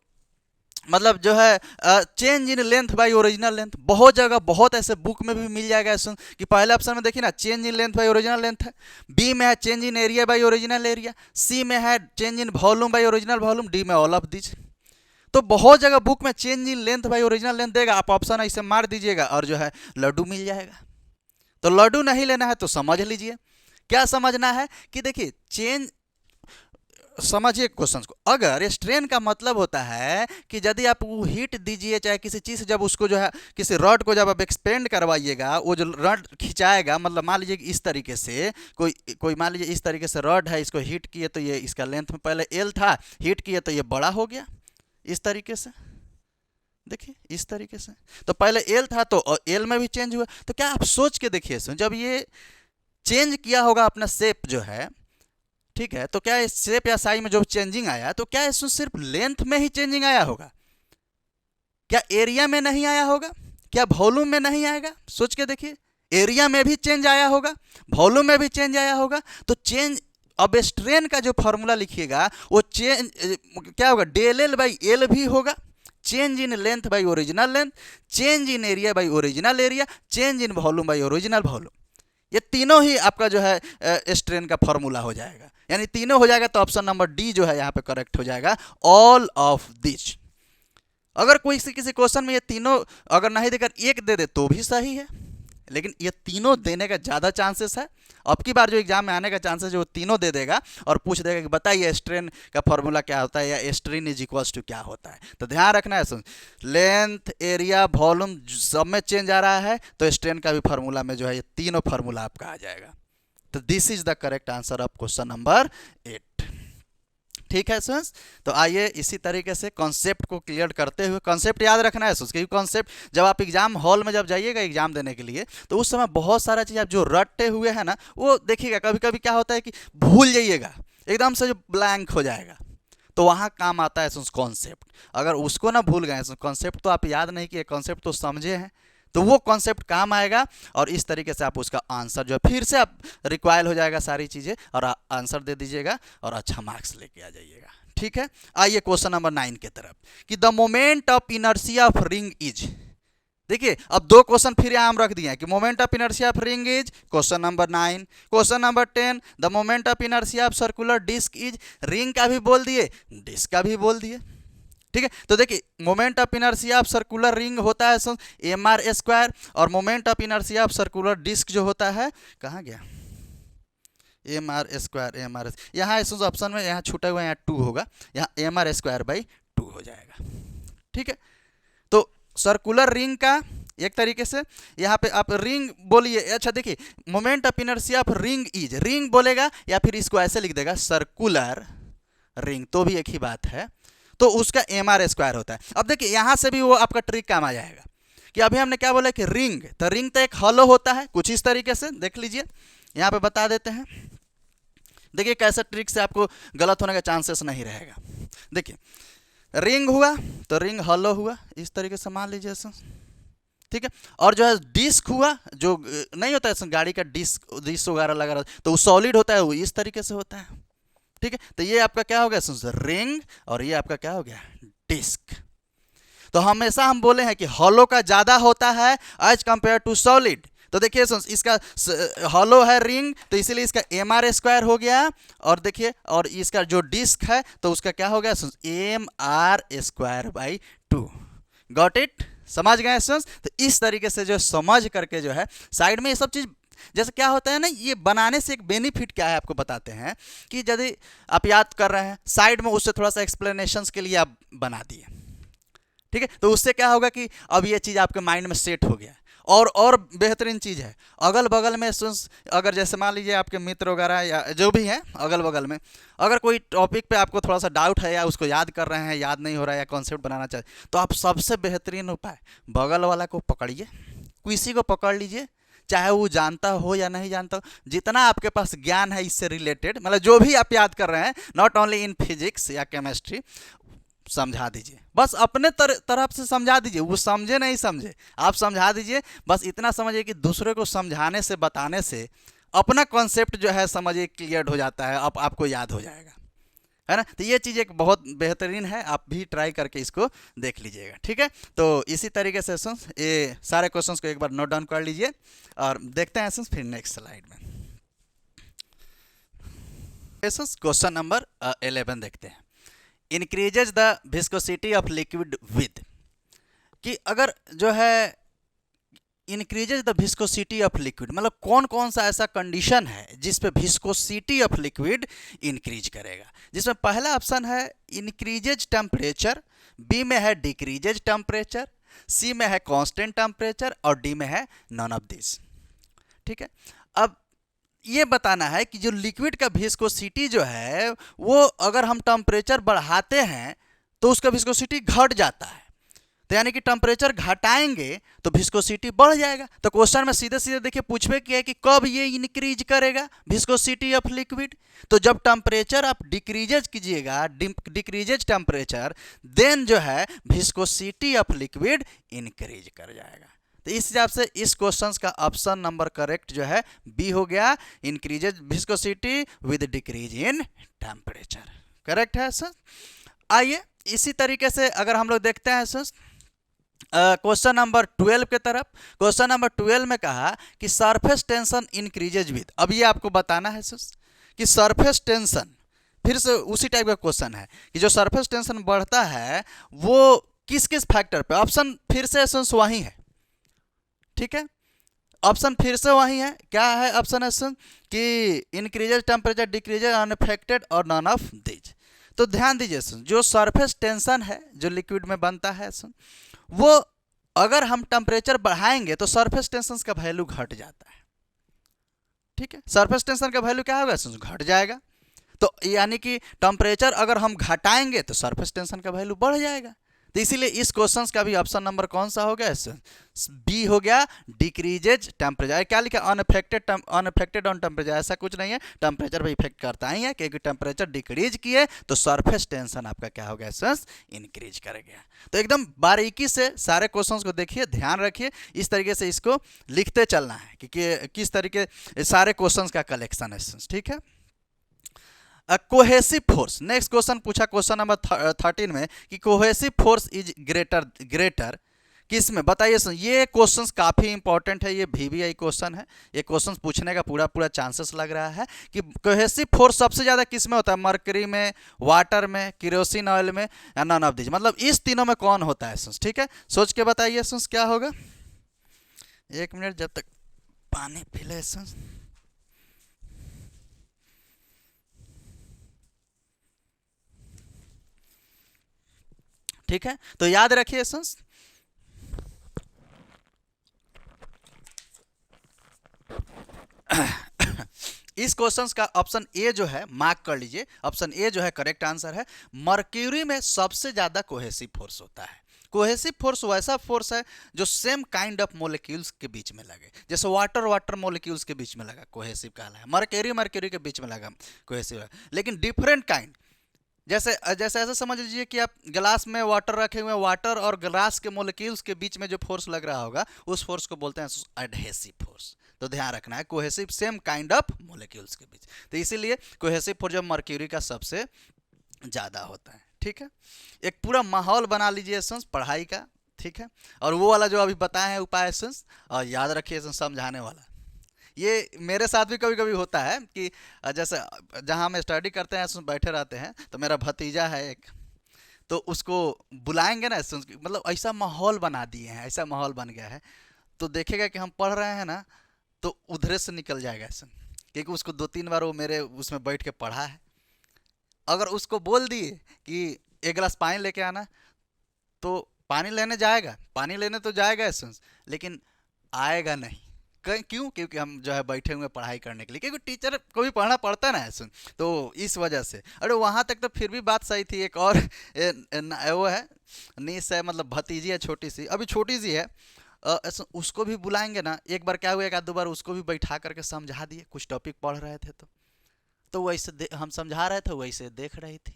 मतलब जो है change in length by original length, बहुत जगह बहुत ऐसे बुक में भी मिल जाएगा सुन कि पहले ऑप्शन में देखिए ना change in length by original length है, बी में है change in area by original area, C में है change in volume by original volume, D में ऑल ऑफ दीज। तो बहुत जगह बुक में change in length by original length देगा, आप ऑप्शन ऐसे मार दीजिएगा और जो है लड्डू मिल जाएगा। तो लड्डू नहीं लेना है तो समझ लीजिए क्या समझना है कि देखिए चेंज, समझिए क्वेश्चन को, अगर स्ट्रेन का मतलब होता है कि यदि आप वो हीट दीजिए चाहे किसी चीज़ से, जब उसको जो है किसी रॉड को जब आप एक्सपेंड करवाइएगा, वो जो रॉड खिंचाएगा, मतलब मान लीजिए कि इस तरीके से कोई कोई मान लीजिए इस तरीके से रॉड है, इसको हीट किए तो ये इसका लेंथ में पहले एल था, हीट किए तो ये बड़ा हो गया इस तरीके से, देखिए इस तरीके से, तो पहले एल था तो एल में भी चेंज हुआ। तो क्या आप सोच के देखिए जब ये चेंज किया होगा अपना शेप जो है, ठीक है, तो क्या इस शेप या साइज में जो चेंजिंग आया, तो क्या इसमें सिर्फ लेंथ में ही चेंजिंग आया होगा, क्या एरिया में नहीं आया होगा, क्या वॉल्यूम में नहीं आएगा? सोच के देखिए, एरिया में भी चेंज आया होगा, वॉल्यूम में भी चेंज आया होगा। तो चेंज, अब स्ट्रेन का जो फॉर्मूला लिखिएगा वो चेंज क्या होगा, डेल एल बाई एल भी होगा, change in length by original length, change in area by original area, change in volume by original volume. ये तीनों ही आपका जो है स्ट्रेन का फॉर्मूला हो जाएगा, यानी तीनों हो जाएगा। तो ऑप्शन नंबर डी जो है यहाँ पे करेक्ट हो जाएगा, ऑल ऑफ दिस। अगर कोई किसी क्वेश्चन में ये तीनों अगर नहीं देकर एक दे दे तो भी सही है, लेकिन ये तीनों देने का ज़्यादा चांसेस है। अब की बार जो एग्जाम में आने का चांसेस है वो तीनों दे देगा और पूछ देगा कि बताइए स्ट्रेन का फॉर्मूला क्या होता है या स्ट्रेन इज इक्वल्स टू क्या होता है। तो ध्यान रखना है, सुन, लेंथ एरिया वॉल्यूम सब में चेंज आ रहा है तो स्ट्रेन का भी फार्मूला में जो है ये तीनों फार्मूला आपका आ जाएगा। तो this is the correct answer of question number 8। ठीक है स्टूडेंट्स, तो आइए इसी तरीके से कॉन्सेप्ट को क्लियर करते हुए, कॉन्सेप्ट याद रखना है क्योंकि कॉन्सेप्ट जब आप एग्जाम हॉल में जब जाइएगा एग्जाम देने के लिए तो उस समय बहुत सारा चीज़ आप जो रटे हुए हैं ना वो देखिएगा, कभी कभी क्या होता है कि भूल जाइएगा, एकदम से जो ब्लैंक हो जाएगा, तो वहाँ काम आता है कॉन्सेप्ट। अगर उसको ना भूल गए, कॉन्सेप्ट तो आप याद नहीं किए, कॉन्सेप्ट तो समझे हैं, तो वो कॉन्सेप्ट काम आएगा और इस तरीके से आप उसका आंसर जो है फिर से आप रिक्वायल हो जाएगा सारी चीज़ें और आंसर दे दीजिएगा और अच्छा मार्क्स लेके आ जाइएगा। ठीक है, आइए क्वेश्चन नंबर 9 की तरफ कि the moment of inertia of ring is. देखिए अब दो क्वेश्चन फिर यहाँ हम रख दिए हैं कि moment of inertia of ring is, question number 9। Question number 10 the moment of inertia of circular disc is, ring का भी बोल दिए डिस्क का भी बोल दिए। ठीक है, तो देखिए moment of inertia of circular ring होता है एम आर स्क्वायर और moment of inertia of circular disc जो होता है, कहाँ गया, M R square, M R, यहाँ इस ऑप्शन में यहाँ छूटा हुआ यहाँ 2 होगा, यहाँ एम आर स्क्वायर बाई 2 हो जाएगा। ठीक है, तो सर्कुलर रिंग का एक तरीके से यहाँ पे आप रिंग बोलिए। अच्छा देखिए moment of inertia of ring is, ring बोलेगा या फिर इसको ऐसे लिख देगा सर्कुलर रिंग, तो भी एक ही बात है, तो उसका एम आर स्क्वायर होता है। अब देखिए यहाँ से भी वो आपका ट्रिक काम आ जाएगा कि अभी हमने क्या बोला कि रिंग, तो रिंग तो एक हॉलो होता है कुछ इस तरीके से, देख लीजिए यहाँ पे बता देते हैं। देखिए कैसे ट्रिक से आपको गलत होने का चांसेस नहीं रहेगा। देखिए रिंग हुआ तो रिंग हॉलो हुआ इस तरीके से मान लीजिए सर, ठीक है, और जो है डिस्क हुआ, जो नहीं होता है गाड़ी का डिस्क डिस्क वगैरह लगा रहता तो वो सॉलिड होता है, वो इस तरीके से होता है। ठीक है, तो ये आपका क्या हो गया रिंग और ये आपका क्या हो गया डिस्क। तो हमेशा हम बोले हैं कि हॉलो का ज़्यादा होता है एज कंपेयर टू सॉलिड। तो देखिए इसका हॉलो है रिंग तो इसीलिए इसका एम आर स्क्वायर हो गया, और देखिए और इसका जो डिस्क है तो उसका क्या हो गया M R square by 2। Got it, समझ गए स्टूडेंट्स? तो इस तरीके से जो समझ करके जो है साइड में ये सब चीज़, जैसे क्या होता है ना, ये बनाने से एक बेनिफिट क्या है आपको बताते हैं कि यदि आप याद कर रहे हैं साइड में उससे थोड़ा सा एक्सप्लेनेशंस के लिए आप बना दिए। ठीक है, तो उससे क्या होगा कि अब ये चीज़ आपके माइंड में सेट हो गया। और बेहतरीन चीज़ है अगल बगल में अगर जैसे मान लीजिए आपके मित्र वगैरह या जो भी हैं अगल बगल में, अगर कोई टॉपिक पे आपको थोड़ा सा डाउट है या उसको याद कर रहे हैं, याद नहीं हो रहा है या कॉन्सेप्ट बनाना चाहते, तो आप सबसे बेहतरीन उपाय बगल वाला को पकड़िए, किसी को पकड़ लीजिए, चाहे वो जानता हो या नहीं जानता हो, जितना आपके पास ज्ञान है इससे रिलेटेड, मतलब जो भी आप याद कर रहे हैं नॉट ओनली इन फिजिक्स या केमिस्ट्री, समझा दीजिए, बस अपने तरफ से समझा दीजिए, वो समझे नहीं समझे आप समझा दीजिए, बस इतना समझिए कि दूसरे को समझाने से बताने से अपना कॉन्सेप्ट जो है समझिए क्लियर हो जाता है, अब आपको याद हो जाएगा, है ना। तो ये चीज़ एक बहुत बेहतरीन है, आप भी ट्राई करके इसको देख लीजिएगा, ठीक है। तो इसी तरीके से ये सारे क्वेश्चंस को एक बार नोट डाउन कर लीजिए और देखते हैं फिर नेक्स्ट स्लाइड में। क्वेश्चन नंबर 11 देखते हैं। Increases the viscosity of liquid with, कि अगर जो है increases the viscosity of liquid, मतलब कौन कौन सा ऐसा कंडीशन है जिस पे विस्कोसिटी ऑफ लिक्विड इंक्रीज करेगा। जिसमें पहला ऑप्शन है इंक्रीजेज टेम्परेचर, बी में है डिक्रीजेज टेम्परेचर, सी में है कांस्टेंट टेम्परेचर और डी में है नॉन ऑफ दिस, ठीक है। अब ये बताना है कि जो लिक्विड का विस्कोसिटी जो है वो अगर हम टेम्परेचर बढ़ाते हैं तो उसका विस्कोसिटी घट जाता है, तो यानी कि टेम्परेचर घटाएंगे तो विस्कोसिटी बढ़ जाएगा। तो क्वेश्चन में सीधे सीधे देखिए पूछे कि है कि कब ये इंक्रीज करेगा विस्कोसिटी ऑफ लिक्विड। तो जब टेम्परेचर आप डिक्रीजेज कीजिएगा, डिक्रीजेज टेम्परेचर, देन जो है विस्कोसिटी ऑफ लिक्विड इंक्रीज कर जाएगा। तो इस हिसाब से इस क्वेश्चन का ऑप्शन नंबर करेक्ट जो है बी हो गया, increases viscosity with decrease in temperature, correct है सर। आइए इसी तरीके से अगर हम लोग देखते हैं सर क्वेश्चन नंबर 12 के तरफ। क्वेश्चन नंबर 12 में कहा कि सरफेस टेंशन इंक्रीजेज विद। अब ये आपको बताना है सर कि सरफेस टेंशन, फिर से उसी टाइप का क्वेश्चन है कि जो सरफेस टेंशन बढ़ता है वो किस किस फैक्टर पे। ऑप्शन फिर से वही है, ठीक है। ऑप्शन फिर से वही है, क्या है ऑप्शन है कि इंक्रीजेज टेम्परेचर, डिक्रीजेज, अनअफेक्टेड और नॉन ऑफ दिस। तो ध्यान दीजिए जो सरफेस टेंशन है जो लिक्विड में बनता है वो अगर हम टेम्परेचर बढ़ाएंगे तो सरफेस टेंशन का वैल्यू घट जाता है, ठीक है। सरफेस टेंशन का वैल्यू क्या होगा, घट जाएगा। तो यानी कि टेम्परेचर अगर हम घटाएंगे तो सरफेस टेंशन का वैल्यू बढ़ जाएगा। तो इसीलिए इस क्वेश्चन का भी ऑप्शन नंबर कौन सा हो गया, बी हो गया, डिक्रीजेज टेम्परेचर। क्या लिखा, अनअफेक्टेड ऑन टेम्परेचर, ऐसा कुछ नहीं है, टेम्परेचर भी इफेक्ट करता ही है, क्योंकि टेम्परेचर डिक्रीज किए तो सरफेस टेंशन आपका क्या हो गया, इंक्रीज करेगा। तो एकदम बारीकी से सारे क्वेश्चंस को देखिए, ध्यान रखिए, इस तरीके से इसको लिखते चलना है कि किस तरीके सारे क्वेश्चंस का कलेक्शन है, ठीक है। कोहेसिव फोर्स, नेक्स्ट क्वेश्चन पूछा क्वेश्चन नंबर 13 में कि कोहेसिव फोर्स इज ग्रेटर किस में, बताइए। ये क्वेश्चंस काफ़ी इंपॉर्टेंट है, ये VVI क्वेश्चन है, ये क्वेश्चंस पूछने का पूरा चांसेस लग रहा है कि कोहेसिव फोर्स सबसे ज़्यादा किस में होता है, मरकरी में, वाटर में, केरोसिन ऑयल में या नॉन ऑफ दिस, मतलब इस तीनों में कौन होता है, ठीक है। सोच के बताइए क्या होगा। 1 मिनट जब तक पानी पी ले। ठीक है, तो याद रखिए इस क्वेश्चन का ऑप्शन ए जो है मार्क कर लीजिए, ऑप्शन ए जो है करेक्ट आंसर है। मर्क्यूरी में सबसे ज्यादा कोहेसिव फोर्स होता है। कोहेसिव फोर्स वैसा फोर्स है जो सेम काइंड ऑफ मोलिक्यूल्स के बीच में लगे, जैसे वाटर मोलिक्यूल्स के बीच में लगा कोहेसिव कहला है, मर्क्यूरी के बीच में लगा कोहेसिव है, लेकिन डिफरेंट काइंड। जैसे ऐसा समझ लीजिए कि आप गिलास में वाटर रखे हुए हैं, वाटर और गिलास के मोलिक्यूल्स के बीच में जो फोर्स लग रहा होगा उस फोर्स को बोलते हैं एडहेसिव फोर्स। तो ध्यान रखना है, cohesive same kind of molecules के बीच, तो इसीलिए कोहेसिव फोर्स जो मर्क्यूरी का सबसे ज़्यादा होता है, ठीक है। एक पूरा माहौल बना लीजिए पढ़ाई का, ठीक है। और वो वाला जो अभी बताए हैं उपाय और याद रखिए समझाने वाला। ये मेरे साथ भी कभी कभी होता है कि जैसे जहाँ हम स्टडी करते हैं बैठे रहते हैं, तो मेरा भतीजा है एक, तो उसको बुलाएंगे ना, मतलब ऐसा माहौल बना दिए हैं, ऐसा माहौल बन गया है, तो देखेगा कि हम पढ़ रहे हैं ना तो उधरे से निकल जाएगा क्योंकि उसको 2-3 बार वो मेरे उसमें बैठ के पढ़ा है। अगर उसको बोल दिए कि 1 गिलास पानी लेके आना, तो पानी लेने जाएगा, पानी लेने तो जाएगा लेकिन आएगा नहीं। क्यों, क्योंकि हम जो है बैठे हुए पढ़ाई करने के लिए, क्योंकि टीचर को भी पढ़ना पड़ता है ना तो इस वजह से। अरे वहाँ तक तो फिर भी बात सही थी। एक और वो है नीस है, मतलब भतीजी है, छोटी सी, अभी छोटी सी है, उसको भी बुलाएंगे ना, एक बार क्या हुआ, 1-2 बार उसको भी बैठा करके समझा दिए, कुछ टॉपिक पढ़ रहे थे तो वैसे हम समझा रहे थे, वैसे देख रही थी,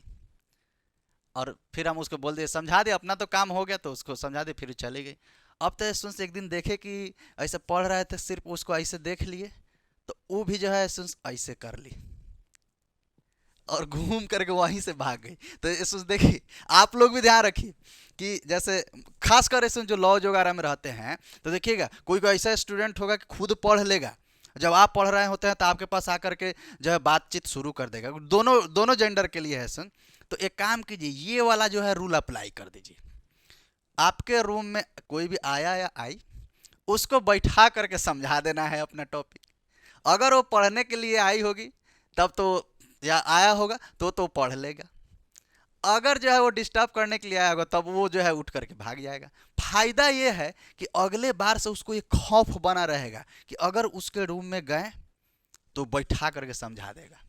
और फिर हम उसको बोल दिए, समझा दे, अपना तो काम हो गया, तो उसको समझा दे, फिर चली गई। अब तो एक दिन देखे कि ऐसे पढ़ रहे थे, सिर्फ उसको ऐसे देख लिए, तो वो भी जो है ऐसे कर ली। और घूम करके वहीं से भाग गई। तो इसमें देखिए आप लोग भी ध्यान रखिए कि जैसे खासकर इसमें जो लॉज वगैरह में रहते हैं तो देखिएगा कोई कोई ऐसा स्टूडेंट होगा कि खुद पढ़ लेगा, जब आप पढ़ रहे होते हैं तो आपके पास आकर के जो है बातचीत शुरू कर देगा। दोनों दोनों जेंडर के लिए है सर। तो एक काम कीजिए, ये वाला जो है रूल अप्लाई कर दीजिए। आपके रूम में कोई भी आया या आई, उसको बैठा करके समझा देना है अपना टॉपिक। अगर वो पढ़ने के लिए आई होगी तब तो, या आया होगा तो पढ़ लेगा। अगर जो है वो डिस्टर्ब करने के लिए आया होगा तब वो जो है उठ करके भाग जाएगा। फायदा ये है कि अगले बार से उसको ये खौफ बना रहेगा कि अगर उसके रूम में गए तो बैठा करके समझा देगा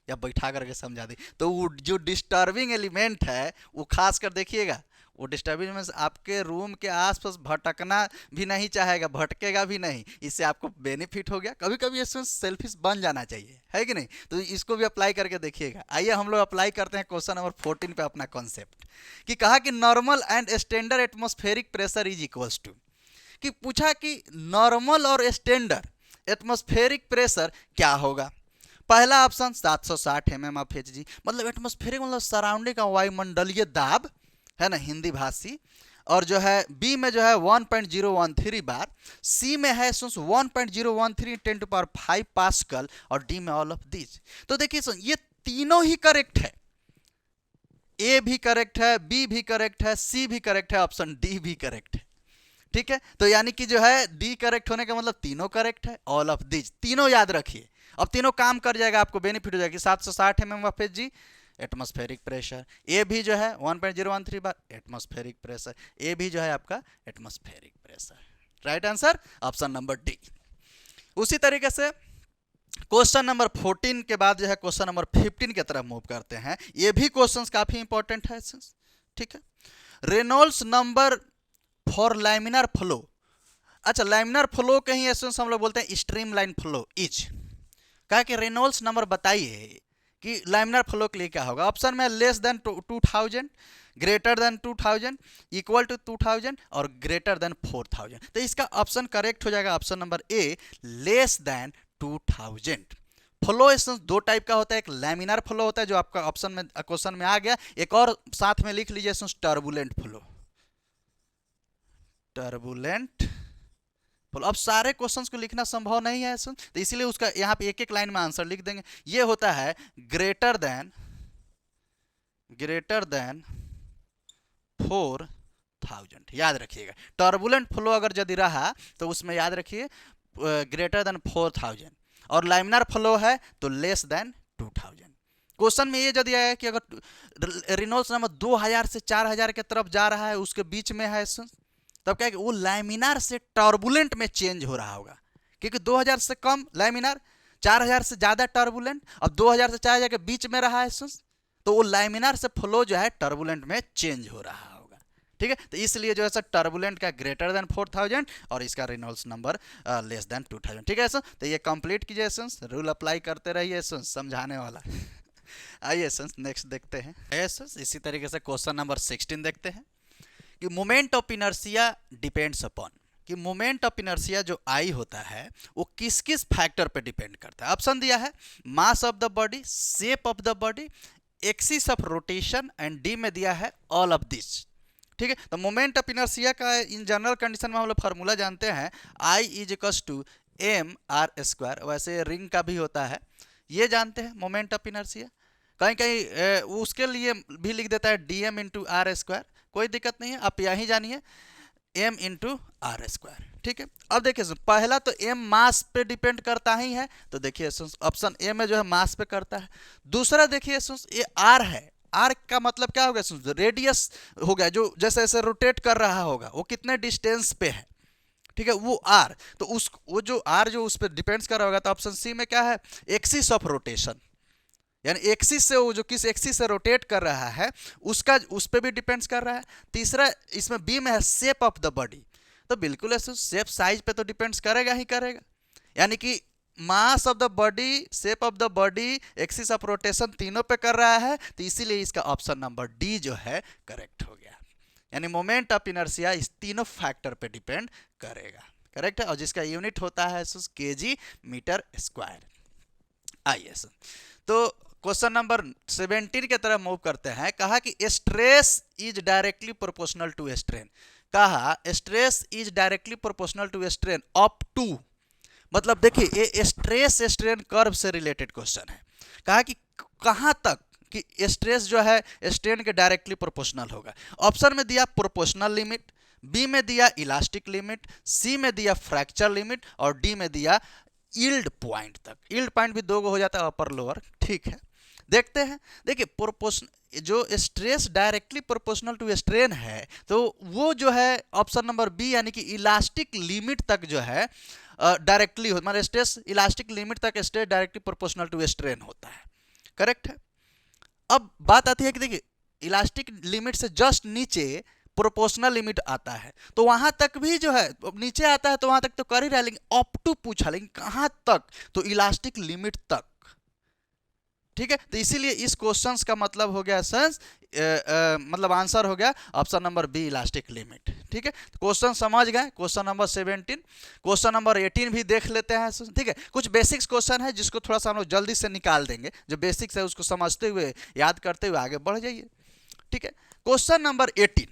या बैठा करके समझा दे। तो वो जो डिस्टर्बिंग एलिमेंट है वो खास कर देखिएगा, वो डिस्टर्बिंग एलिमेंट आपके रूम के आसपास भटकना भी नहीं चाहेगा, भटकेगा भी नहीं। इससे आपको बेनिफिट हो गया। कभी कभी इसमें सेल्फिश बन जाना चाहिए, है कि नहीं? तो इसको भी अप्लाई करके देखिएगा। आइए हम लोग अप्लाई करते हैं क्वेश्चन नंबर 14 पे अपना कॉन्सेप्ट। कि कहा कि normal and standard atmospheric pressure is equals to, कि पूछा कि नॉर्मल और स्टैंडर्ड एटमॉस्फेरिक प्रेशर क्या होगा। पहला ऑप्शन 760 mm ऑफ Hg, मतलब एटमॉस्फेरिक मतलब सराउंडिंग का वायुमंडलीय दाब है ना, हिंदी भाषी। और जो है बी में जो है 1.013 बार, सी में है 1.013 10⁵ पास्कल और डी में ऑल ऑफ दिस। तो देखिए सुन, ये तीनों ही करेक्ट है। ए भी करेक्ट है, बी भी करेक्ट है, सी भी करेक्ट है, ऑप्शन डी भी करेक्ट है। ठीक है, तो यानी कि जो है डी करेक्ट होने का मतलब तीनों करेक्ट है। ऑल ऑफ दिस तीनों याद रखिए, अब तीनों काम कर जाएगा, आपको बेनिफिट हो जाएगी। 760 mm of Hg atmospheric pressure, A भी जो है 1.013 बार एटमॉस्फेरिक प्रेशर, ए भी जो है आपका atmospheric pressure. Right answer option number D. उसी तरीके से क्वेश्चन नंबर 14 के बाद जो है क्वेश्चन नंबर 15 की तरफ मूव करते हैं। ये भी क्वेश्चंस काफी इंपॉर्टेंट है। ठीक है, Reynolds number for laminar flow. अच्छा, लैमिनार फ्लो के ही एसेंस हम लोग बोलते हैं स्ट्रीम लाइन फ्लो इज। कहा कि रेनॉल्ड्स नंबर बताइए कि लैमिनार फ्लो के लिए क्या होगा। ऑप्शन में less than 2000, greater than 2000, equal to 2000 और ग्रेटर देन 4000। तो इसका ऑप्शन करेक्ट हो जाएगा option number A, less than 2000। Flow essence दो टाइप का होता है, एक लैमिनार फ्लो होता है जो आपका ऑप्शन में क्वेश्चन में आ गया, एक और साथ में लिख लीजिए essence turbulent flow. Turbulent flow, अब सारे क्वेश्चंस को लिखना संभव नहीं है तो इसीलिए उसका यहाँ पे एक एक लाइन में आंसर लिख देंगे। ये होता है ग्रेटर देन 4000, याद रखिएगा। टर्बुलेंट फ्लो अगर यदि रहा तो उसमें याद रखिए ग्रेटर देन 4000, और लैमिनार फ्लो है तो लेस देन 2000। क्वेश्चन में ये यदि आया कि अगर रेनॉल्ड्स नंबर 2000 से 4000 के तरफ जा रहा है, उसके बीच में है, तब क्या है कि वो लैमिनार से टर्बुलेंट में चेंज हो रहा होगा, क्योंकि 2000 से कम लैमिनार, 4000 से ज़्यादा टर्बुलेंट। अब 2000 से 4000 के बीच में रहा है तो वो लैमिनार से फ्लो जो है टर्बुलेंट में चेंज हो रहा होगा। ठीक है, तो इसलिए जो है सर टर्बुलेंट का ग्रेटर देन 4000 और इसका रेनॉल्ड्स नंबर लेस देन 2000। ठीक है सर, तो ये कंप्लीट कीजिए सर, रूल अप्लाई करते रहिए सर, समझाने वाला। आइए सर नेक्स्ट देखते हैं। इसी तरीके से क्वेश्चन नंबर 16 देखते हैं कि moment of inertia depends upon, कि मोमेंट ऑफ इनर्शिया जो आई होता है वो किस किस फैक्टर पे डिपेंड करता है। ऑप्शन दिया है mass of the body, shape of the body, axis of rotation and D में दिया है ऑल ऑफ दिस। ठीक है, तो मोमेंट ऑफ इनर्शिया का इन जनरल कंडीशन में हम लोग फार्मूला जानते हैं, I is equals to M R square. वैसे रिंग का भी होता है, ये जानते हैं मोमेंट ऑफ इनर्शिया। कहीं कहीं उसके लिए भी लिख देता है D M into R square, कोई दिक्कत नहीं है, आप यहीं जानिए m इंटू आर स्क्वायर। ठीक है, अब देखिए पहला तो m मास पे डिपेंड करता ही है, तो देखिए ऑप्शन ए में जो है मास पे करता है। दूसरा देखिए ये r है, r का मतलब क्या हो गया, रेडियस हो गया, जो जैसे जैसे रोटेट कर रहा होगा वो कितने डिस्टेंस पे है। ठीक है, वो r, तो वो जो r जो उस पर डिपेंड्स कर रहा होगा, तो ऑप्शन सी में क्या है, एक्सिस ऑफ रोटेशन, यानी एक्सिस से वो जो किस एक्सिस से रोटेट कर रहा है उसका उस पर भी डिपेंड्स कर रहा है। तीसरा इसमें बी में है शेप ऑफ द बॉडी, तो बिल्कुल ऐसे शेप साइज पे तो डिपेंड्स करेगा ही करेगा, यानी कि mass of the body, shape of the body, axis of rotation तीनों पे कर रहा है, तो इसीलिए इसका ऑप्शन नंबर डी जो है करेक्ट हो गया। यानी मोमेंट ऑफ इनर्शिया इस तीनों फैक्टर पे डिपेंड करेगा। करेक्ट है, और जिसका यूनिट होता है केजी मीटर स्क्वायर। आइए तो क्वेश्चन नंबर 17 की तरफ मूव करते हैं। कहा कि stress is directly proportional to strain. कहा stress is directly proportional to strain up to, मतलब देखिए ये स्ट्रेस स्ट्रेन कर्व से रिलेटेड क्वेश्चन है। कहा कि कहां तक कि स्ट्रेस जो है स्ट्रेन के डायरेक्टली प्रोपोर्शनल होगा। ऑप्शन में दिया प्रोपोर्शनल लिमिट, बी में दिया इलास्टिक लिमिट, सी में दिया फ्रैक्चर लिमिट और डी में दिया यील्ड पॉइंट तक। यील्ड पॉइंट भी दो हो जाता है, अपर लोअर, ठीक है। देखते हैं, देखिए प्रोपोर्शन जो stress directly proportional to strain है तो वो जो है ऑप्शन नंबर बी यानी कि इलास्टिक लिमिट तक जो है डायरेक्टली हो, मतलब स्ट्रेस इलास्टिक लिमिट तक stress directly proportional to strain होता है। करेक्ट है। अब बात आती है कि देखिए इलास्टिक लिमिट से जस्ट नीचे प्रोपोर्शनल लिमिट आता है, तो वहां तक भी जो है नीचे आता है तो वहां तक तो कर ही रहा है, लेकिन अप टू पूछा, लेकिन कहां तक, तो इलास्टिक लिमिट तक। ठीक है, तो इसीलिए इस क्वेश्चन का मतलब हो गया सेंस मतलब आंसर हो गया option number B elastic limit. ठीक है, क्वेश्चन समझ गए। क्वेश्चन नंबर 17, क्वेश्चन नंबर 18 भी देख लेते हैं। ठीक है, कुछ बेसिक्स क्वेश्चन है जिसको थोड़ा सा हम लोग जल्दी से निकाल देंगे, जो बेसिक्स है उसको समझते हुए याद करते हुए आगे बढ़ जाइए। ठीक है, question number 18,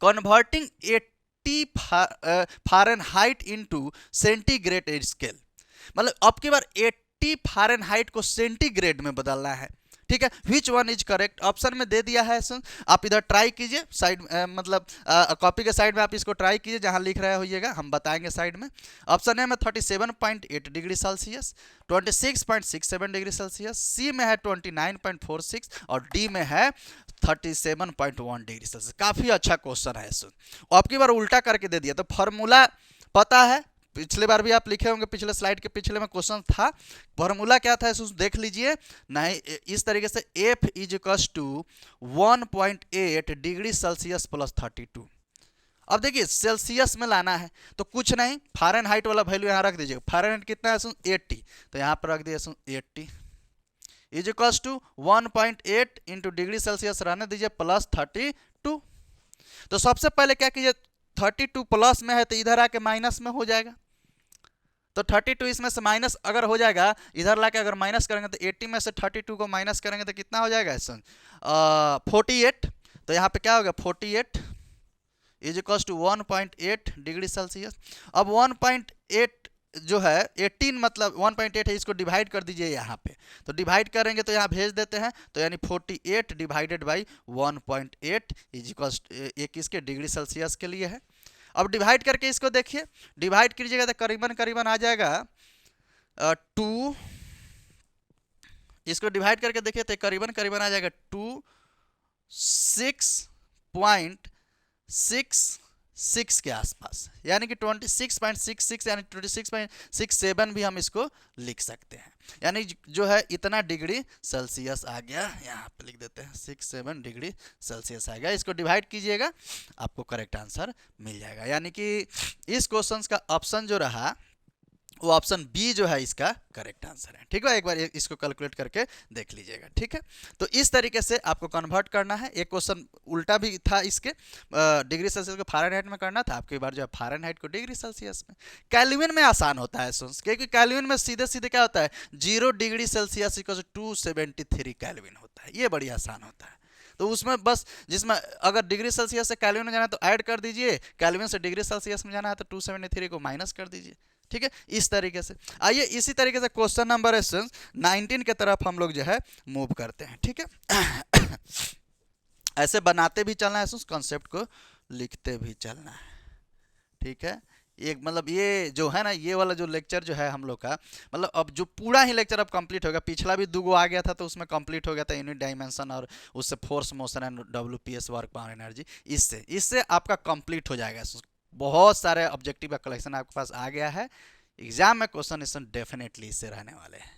converting 80 Fahrenheit into centigrade scale, मतलब अब की बार 80 फ़ारेनहाइट को सेंटीग्रेड में बदलना है। ठीक है, which one is correct, option में दे दिया है। आप इधर ट्राई कीजिए, साइड मतलब कॉपी के साइड में आप इसको ट्राई कीजिए, जहां लिख रहे होइएगा हम बताएंगे साइड में। ऑप्शन ए में 37.8 डिग्री सेल्सियस, 26.67 डिग्री सेल्सियस, सी में है 29.46 और डी में है 37.1 डिग्री सेल्सियस। काफी अच्छा क्वेश्चन है। अब की बार उल्टा करके दे दिया, तो फॉर्मूला पता है, पिछले बार भी आप लिखे होंगे, पिछले स्लाइड के पिछले में क्वेश्चन था। फॉर्मूला क्या था देख लीजिए, नहीं इस तरीके से F is equals to 1.8 degree Celsius plus 32। अब देखिए सेल्सियस में लाना है तो कुछ नहीं, फ़ारेनहाइट वाला वैल्यू यहाँ रख दीजिए। फ़ारेनहाइट कितना है 80, तो यहाँ पर रख दिए 80 is equals to 1.8 into degree Celsius रहने दीजिए प्लस 32। तो सबसे पहले क्या कीजिए, 32 प्लस में है तो इधर आके माइनस में हो जाएगा, तो 32 इसमें से माइनस अगर हो जाएगा, इधर लाके अगर माइनस करेंगे तो 80 में से 32 को माइनस करेंगे तो कितना हो जाएगा 48। तो यहाँ पे क्या होगा 48 is equal to 1.8 degree Celsius. अब 1.8 जो है 18 मतलब 1.8 है, इसको डिवाइड कर दीजिए यहाँ पे, तो डिवाइड करेंगे तो यहाँ भेज देते हैं, तो यानी 48 डिवाइडेड बाई 1.8 इज इक्वल ये किसके डिग्री सेल्सियस के लिए है। अब डिवाइड करके इसको देखिए, डिवाइड कीजिएगा तो करीबन करीबन आ जाएगा 2, इसको डिवाइड करके देखिए तो करीबन करीबन आ जाएगा 26.66 के आसपास, यानी कि 26.66 यानी 26.67 भी हम इसको लिख सकते हैं, यानी जो है इतना डिग्री सेल्सियस आ गया। यहाँ पे लिख देते हैं 67 डिग्री सेल्सियस आ गया। इसको डिवाइड कीजिएगा आपको करेक्ट आंसर मिल जाएगा, यानी कि इस क्वेश्चन का ऑप्शन जो रहा वो ऑप्शन बी जो है इसका करेक्ट आंसर है। ठीक है, एक बार इसको कैलकुलेट करके देख लीजिएगा। ठीक है, तो इस तरीके से आपको कन्वर्ट करना है। एक क्वेश्चन उल्टा भी था, इसके डिग्री सेल्सियस को फ़ारेनहाइट में करना था, आपकी बार जो है फ़ारेनहाइट को डिग्री सेल्सियस में। केल्विन में आसान होता है क्योंकि केल्विन में सीधे सीधे क्या होता है 0 degree Celsius equal to 273 kelvin होता है, ये बड़ी आसान होता है। तो उसमें बस जिसमें अगर डिग्री सेल्सियस से केल्विन में जाना है तो ऐड कर दीजिए, केल्विन से डिग्री सेल्सियस में जाना है तो 273 को माइनस कर दीजिए। ठीक है, इस तरीके से। आइए इसी तरीके से क्वेश्चन नंबर 19 के तरफ हम लोग जो है मूव करते हैं। ठीक है, ऐसे बनाते भी चलना है, कॉन्सेप्ट को लिखते भी चलना है। ठीक है, एक मतलब ये जो है ना, ये वाला जो लेक्चर जो है हम लोग का, मतलब अब जो पूरा ही लेक्चर अब कंप्लीट होगा। पिछला भी 2 आ गया था तो उसमें कंप्लीट हो गया था यूनिट डायमेंशन और उससे force motion and WPS work power energy, इससे आपका कंप्लीट हो जाएगा। बहुत सारे ऑब्जेक्टिव का कलेक्शन आपके पास आ गया है, एग्जाम में क्वेश्चन डेफिनेटली इससे रहने वाले हैं।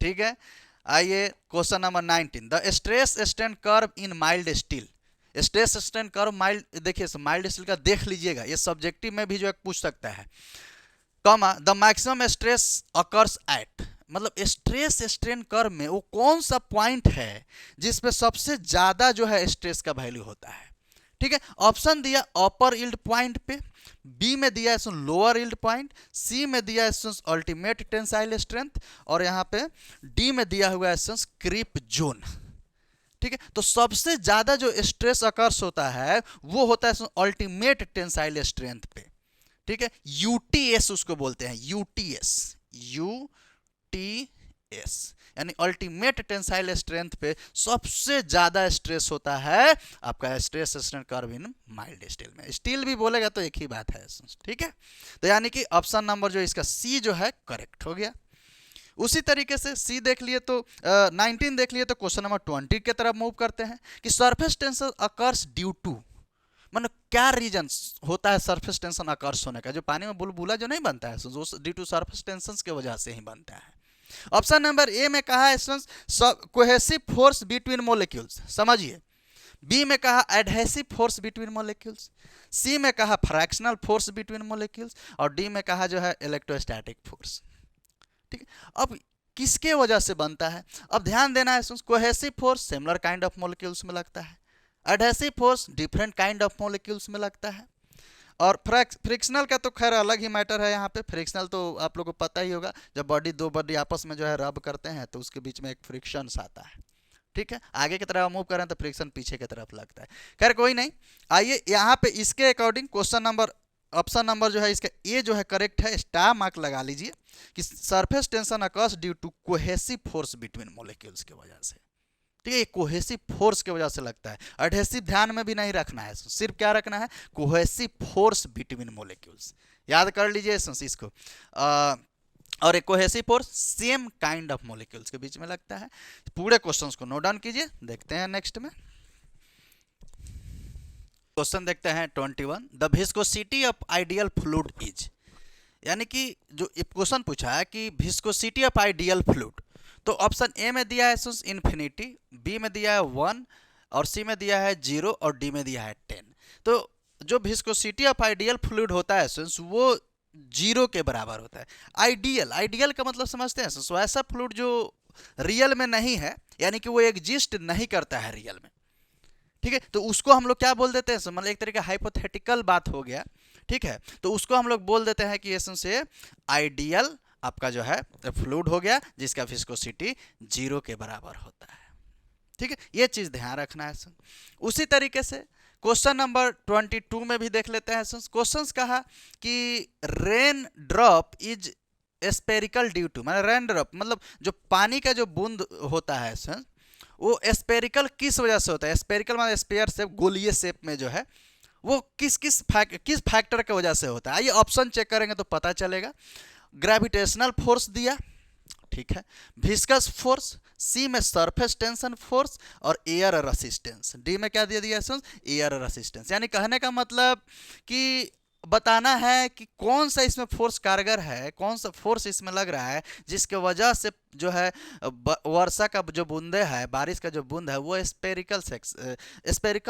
ठीक है, आइए question number 19, the stress strain curve in mild steel. Stress strain curve mild, देखिए माइल्ड स्टील का देख लीजिएगा, ये सब्जेक्टिव में भी जो है पूछ सकता है। Comma the maximum stress occurs at, मतलब स्ट्रेस स्ट्रेन कर्व में वो कौन सा पॉइंट है जिसपे सबसे ज्यादा जो है स्ट्रेस का वैल्यू होता है। ठीक है, ऑप्शन दिया अपर यील्ड पॉइंट पे, बी में दिया है लोअर यील्ड पॉइंट, सी में दिया है अल्टीमेट टेंसाइल स्ट्रेंथ, और यहाँ पे डी में दिया हुआ है क्रीप जोन। ठीक है, तो सबसे ज्यादा जो स्ट्रेस अकर्स होता है वो होता है अल्टीमेट टेंसाइल स्ट्रेंथ पे। ठीक है, यूटीएस उसको बोलते हैं, यूटीएस, यूटीएस यानी अल्टीमेट टेंसाइल स्ट्रेंथ पे सबसे ज्यादा स्ट्रेस होता है आपका स्ट्रेस स्ट्रेन कर्व इन माइल्ड स्टील में। स्टील भी बोलेगा तो एक ही बात है। ठीक है, तो यानी कि ऑप्शन नंबर जो इसका सी जो है करेक्ट हो गया। उसी तरीके से सी देख लिए तो 19 देख लिए, तो क्वेश्चन नंबर 20 की तरफ मूव करते हैं कि surface tension occurs due to, मतलब क्या रीजन होता है सरफेस टेंशन अकर्स होने का। जो पानी में बुलबुला जो नहीं बनता है वो ड्यू टू सरफेस टेंशन की वजह से ही बनता है। ऑप्शन नंबर ए में कहा है कोहेसिव फोर्स बिटवीन मोलिक्यूल्स, समझिए। बी में कहा एडहेसिव फोर्स बिटवीन मोलिक्यूल्स, सी में कहा फ्रैक्शनल फोर्स बिटवीन मोलिक्यूल्स, और डी में कहा जो है इलेक्ट्रोस्टैटिक फोर्स। ठीक है, अब किसके वजह से बनता है, अब ध्यान देना है। Cohesive force similar kind of molecules में लगता है, adhesive force different kind of molecules में लगता है, और फ्रिक्शनल का तो खैर अलग ही मैटर है। यहाँ पे फ्रिक्शनल तो आप लोगों को पता ही होगा, जब दो बॉडी आपस में जो है रब करते हैं तो उसके बीच में एक फ्रिक्शन आता है। ठीक है, आगे की तरफ मूव करें तो फ्रिक्शन पीछे की तरफ लगता है। खैर कोई नहीं, आइए यहाँ पे इसके according question number option number जो है इसका ए जो है करेक्ट है, स्टार मार्क लगा लीजिए कि surface tension occurs due to cohesive force between molecules की वजह से। ठीक है, कोहेसिव फोर्स की वजह से लगता है। एडहेसिव ध्यान में भी नहीं रखना है, सिर्फ क्या रखना है, कोहेसिव फोर्स बिटवीन मॉलिक्यूल्स, याद कर लीजिए इसको। और एक cohesive force same kind of molecules के बीच में लगता है। पूरे क्वेश्चंस को नोट डाउन कीजिए, देखते हैं नेक्स्ट में। क्वेश्चन देखते हैं 21, the viscosity of ideal fluid is, यानी कि जो क्वेश्चन पूछा है कि विस्कोसिटी ऑफ आइडियल फ्लूइड, तो ऑप्शन ए में दिया है इन्फिनिटी, बी में दिया है 1, और सी में दिया है 0, और डी में दिया है 10। तो जो विस्कोसिटी ऑफ आइडियल फ्लूइड होता है वो 0 के बराबर होता है। आइडियल, आइडियल का मतलब समझते हैं, सो ऐसा फ्लूइड जो रियल में नहीं है, यानी कि वो एग्जिस्ट नहीं करता है रियल में। ठीक है, तो उसको हम लोग क्या बोल देते हैं, मतलब एक तरीके हाइपोथेटिकल बात हो गया। ठीक है, तो उसको हम लोग बोल देते हैं कि इसमें से आइडियल आपका जो है फ्लूइड हो गया जिसका विस्कोसिटी 0 के बराबर होता है। ठीक है, ये चीज ध्यान रखना है। उसी तरीके से क्वेश्चन नंबर 22 में भी देख लेते हैं। क्वेश्चन कहा कि rain drop is spherical due to, मतलब रेन ड्रॉप मतलब जो पानी का जो बूंद होता है वो स्पेरिकल किस वजह से होता है, स्पेरिकल मतलब स्पेयर शेप, गोलीय शेप में जो है वो किस फैक्टर के वजह से होता है। आइए ऑप्शन चेक करेंगे तो पता चलेगा। ग्रेविटेशनल फोर्स दिया, ठीक है, विस्कस फोर्स, सी में सरफेस टेंशन फोर्स, और एयर रेसिस्टेंस, डी में क्या दे दिया एयर रेसिस्टेंस। यानी कहने का मतलब कि बताना है कि कौन सा इसमें फोर्स कारगर है, कौन सा फोर्स इसमें लग रहा है जिसके वजह से जो है वर्षा का जो बूंदे है, बारिश का जो बूंद है वो स्पेरिकल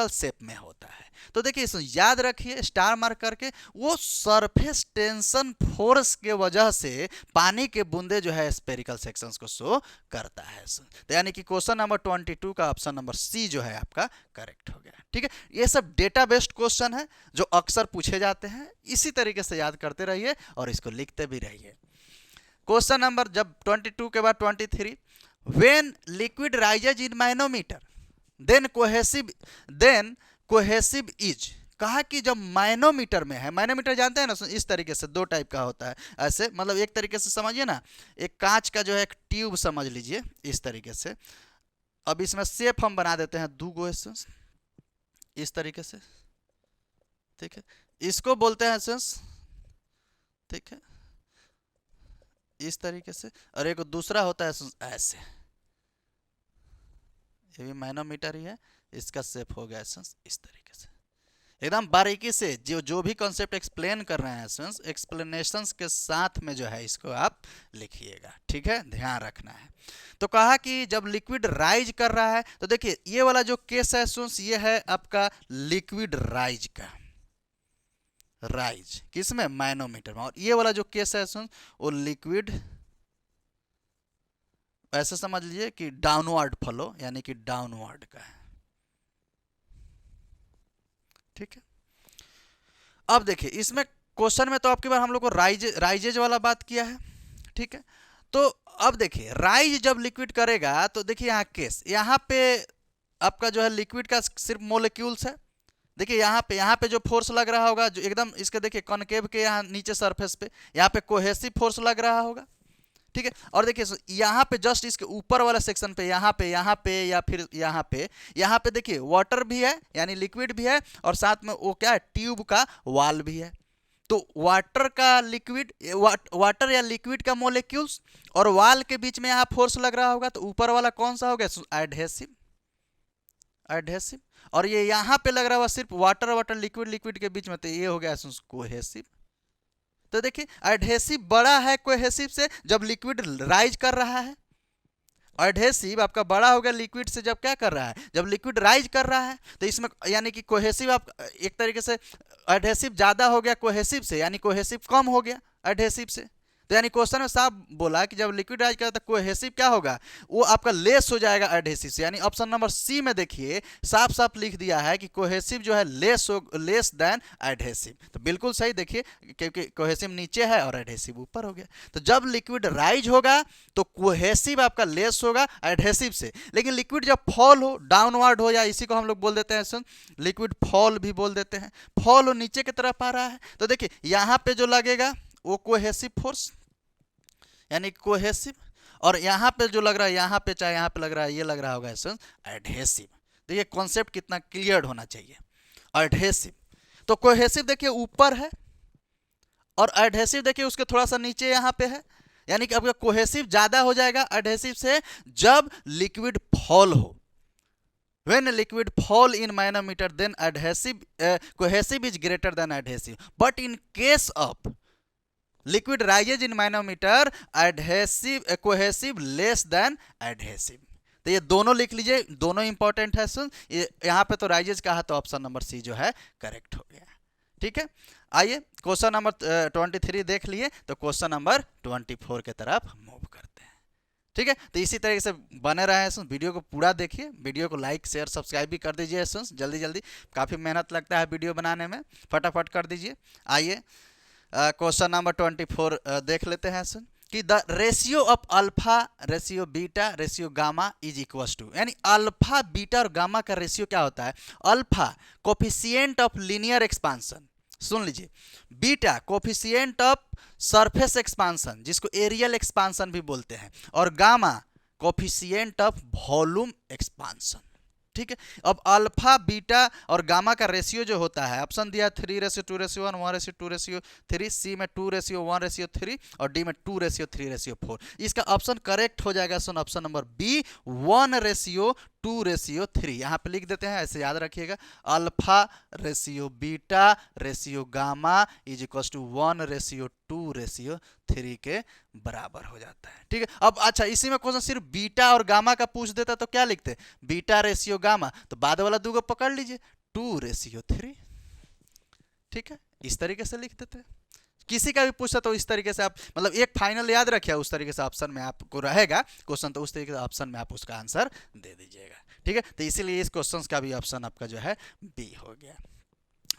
शेप में होता है। तो देखिए इसमें याद रखिए स्टार मार्क करके, वो सरफेस टेंशन फोर्स के वजह से पानी के बूंदे जो है स्पेरिकल सेक्शंस को शो करता है। तो यानी कि क्वेश्चन नंबर 22 का ऑप्शन नंबर सी जो है आपका करेक्ट हो गया। ठीक है, ये सब डेटा बेस्ड क्वेश्चन है जो अक्सर पूछे जाते हैं, इसी तरीके से याद करते रहिए और इसको लिखते भी रहिए। क्वेश्चन नंबर जब 22 के बाद 23, when liquid rises in manometer then cohesive is, कहा कि जब मैनोमीटर में है, मैनोमीटर जानते हैं ना, इस तरीके से दो टाइप का होता है। ऐसे मतलब एक तरीके से समझिए ना, एक कांच का जो है एक ट्यूब समझ लीजिए इस तरीके से। अब इसमें शेप हम बना देते हैं दो गो इस तरीके से। ठीक है, इसको बोलते हैं ठीक है इस तरीके से, और एक दूसरा होता है ऐसे, ये भी मैनोमीटर ही है, इसका शेप हो गया इस तरीके से। एकदम बारीकी से जो भी कॉन्सेप्ट एक्सप्लेन कर रहे हैं एक्सप्लेनेशंस के साथ में जो है इसको आप लिखिएगा। ठीक है, ध्यान रखना है। तो कहा कि जब लिक्विड राइज कर रहा है, तो देखिए ये वाला जो केस है ये है आपका लिक्विड राइज का, राइज किसमें, मैनोमीटर में। और ये वाला जो केस है वो लिक्विड ऐसे समझ लीजिए कि डाउनवर्ड फ्लो, यानी कि डाउनवर्ड का है। ठीक है, अब देखिए इसमें क्वेश्चन में तो आपकी बार हम लोग को राइजेज वाला बात किया है, ठीक है। तो अब देखिए राइज जब लिक्विड करेगा तो देखिए यहाँ केस, यहाँ पे आपका जो है लिक्विड का सिर्फ मोलिक्यूल्स है। देखिए यहाँ पे जो फोर्स लग रहा होगा जो एकदम इसके देखिए कॉनकेव के यहाँ नीचे सरफेस पे, यहाँ पे कोहेसिव फोर्स लग रहा होगा, ठीक है। और देखिए यहाँ पे जस्ट इसके ऊपर वाला सेक्शन पे यहाँ पे या फिर यहाँ पे देखिए वाटर भी है यानी लिक्विड भी है, और साथ में वो क्या है ट्यूब का वॉल भी है। तो वाटर का लिक्विड वाटर या लिक्विड का मोलिक्यूल्स और वॉल के बीच में यहाँ फोर्स लग रहा होगा, तो ऊपर वाला कौन सा हो गया एडहेसिव, एडहेसिव। और ये यहाँ पे लग रहा हुआ सिर्फ वाटर लिक्विड के बीच में, तो ये हो गया कोहेसिव। तो देखिए एडहेसिव बड़ा है कोहेसिव से जब लिक्विड राइज कर रहा है, एडहेसिव आपका बड़ा हो गया लिक्विड से जब क्या कर रहा है, जब लिक्विड राइज कर रहा है। तो इसमें यानी कि कोहेसिव आप एक तरीके से एडहेसिव ज्यादा हो गया कोहेसिव से, यानी कोहेसिव कम हो गया एडहेसिव से। तो यानी क्वेश्चन में साफ बोला कि जब लिक्विड राइज करता है कोहेसिव क्या होगा, वो आपका लेस हो जाएगा एडहेसिव से। यानी ऑप्शन नंबर सी में देखिए साफ साफ लिख दिया है कि कोहेसिव जो है लेस देन एडहेसिव। तो बिल्कुल सही, देखिए क्योंकि कोहेसिव नीचे है और एडहेसिव ऊपर हो गया। तो जब लिक्विड राइज होगा तो कोहेसिव आपका लेस होगा एडहेसिव से, लेकिन लिक्विड जब फॉल हो, डाउनवर्ड हो, या इसी को हम लोग बोल देते हैं लिक्विड फॉल भी बोल देते हैं, फॉल हो नीचे की तरफ आ रहा है, तो देखिए यहाँ पे जो लगेगा वो कोहेसिव फोर्स यानी कोहेसिव, और यहाँ पे जो लग रहा है यहाँ पे चाहे यहाँ पे लग रहा है ये लग रहा होगा एडहेसिव। देखिए कॉन्सेप्ट कितना क्लियर होना चाहिए। एडहेसिव तो कोहेसिव देखिए ऊपर है और एडहेसिव देखिए उसके थोड़ा सा नीचे यहाँ पे है, यानी कि आपका कोहेसिव ज्यादा हो जाएगा एडहेसिव से जब लिक्विड फॉल हो। When liquid fall in manometer then cohesive is greater than adhesive, but in case of liquid rises in manometer cohesive less than adhesive। तो ये दोनों लिख लीजिए, दोनों इंपॉर्टेंट है। सुन यहाँ पे तो राइजेज का है, तो ऑप्शन नंबर सी जो है करेक्ट हो गया, ठीक है। आइए क्वेश्चन नंबर 23 देख लिए, तो क्वेश्चन नंबर 24 के तरफ मूव करते हैं, ठीक है। तो इसी तरीके से बने रहे हैं, वीडियो को पूरा देखिए, वीडियो को लाइक शेयर सब्सक्राइब भी कर दीजिए। जल्दी काफ़ी मेहनत लगता है वीडियो बनाने में, फटाफट कर दीजिए। आइए क्वेश्चन नंबर 24 देख लेते हैं कि the ratio of alpha, ratio beta, ratio gamma is equal to, यानी अल्फा बीटा और गामा का रेशियो क्या होता है। Alpha coefficient of linear expansion, सुन लीजिए, beta coefficient of surface expansion जिसको एरियल एक्सपांसन भी बोलते हैं, और gamma coefficient of volume expansion, ठीक है। अब अल्फा बीटा और गामा का रेशियो जो होता है, ऑप्शन दिया 3:2:1, 1:2:3, सी में 2:1:3 और डी में 2:3:4। इसका ऑप्शन करेक्ट हो जाएगा ऑप्शन नंबर बी 1:2:3। यहाँ पे लिख देते हैं, ऐसे याद रखिएगा, alpha ratio beta ratio gamma is equal to 1:2:3 के बराबर हो जाता है, ठीक है। अब अच्छा इसी में क्वेश्चन सिर्फ बीटा और गामा का पूछ देता तो क्या लिखते, बीटा रेशियो गामा, तो बाद वाला दो को पकड़ लीजिए 2:3, ठीक है। इस तरीके से लिख देते। किसी का भी पूछता तो इस तरीके से आप मतलब एक फाइनल याद रखिए, उस तरीके से ऑप्शन में आपको रहेगा क्वेश्चन, तो उस तरीके से ऑप्शन में आप उसका आंसर दे दीजिएगा, ठीक है। तो इसीलिए इस क्वेश्चन का भी ऑप्शन आपका जो है बी हो गया,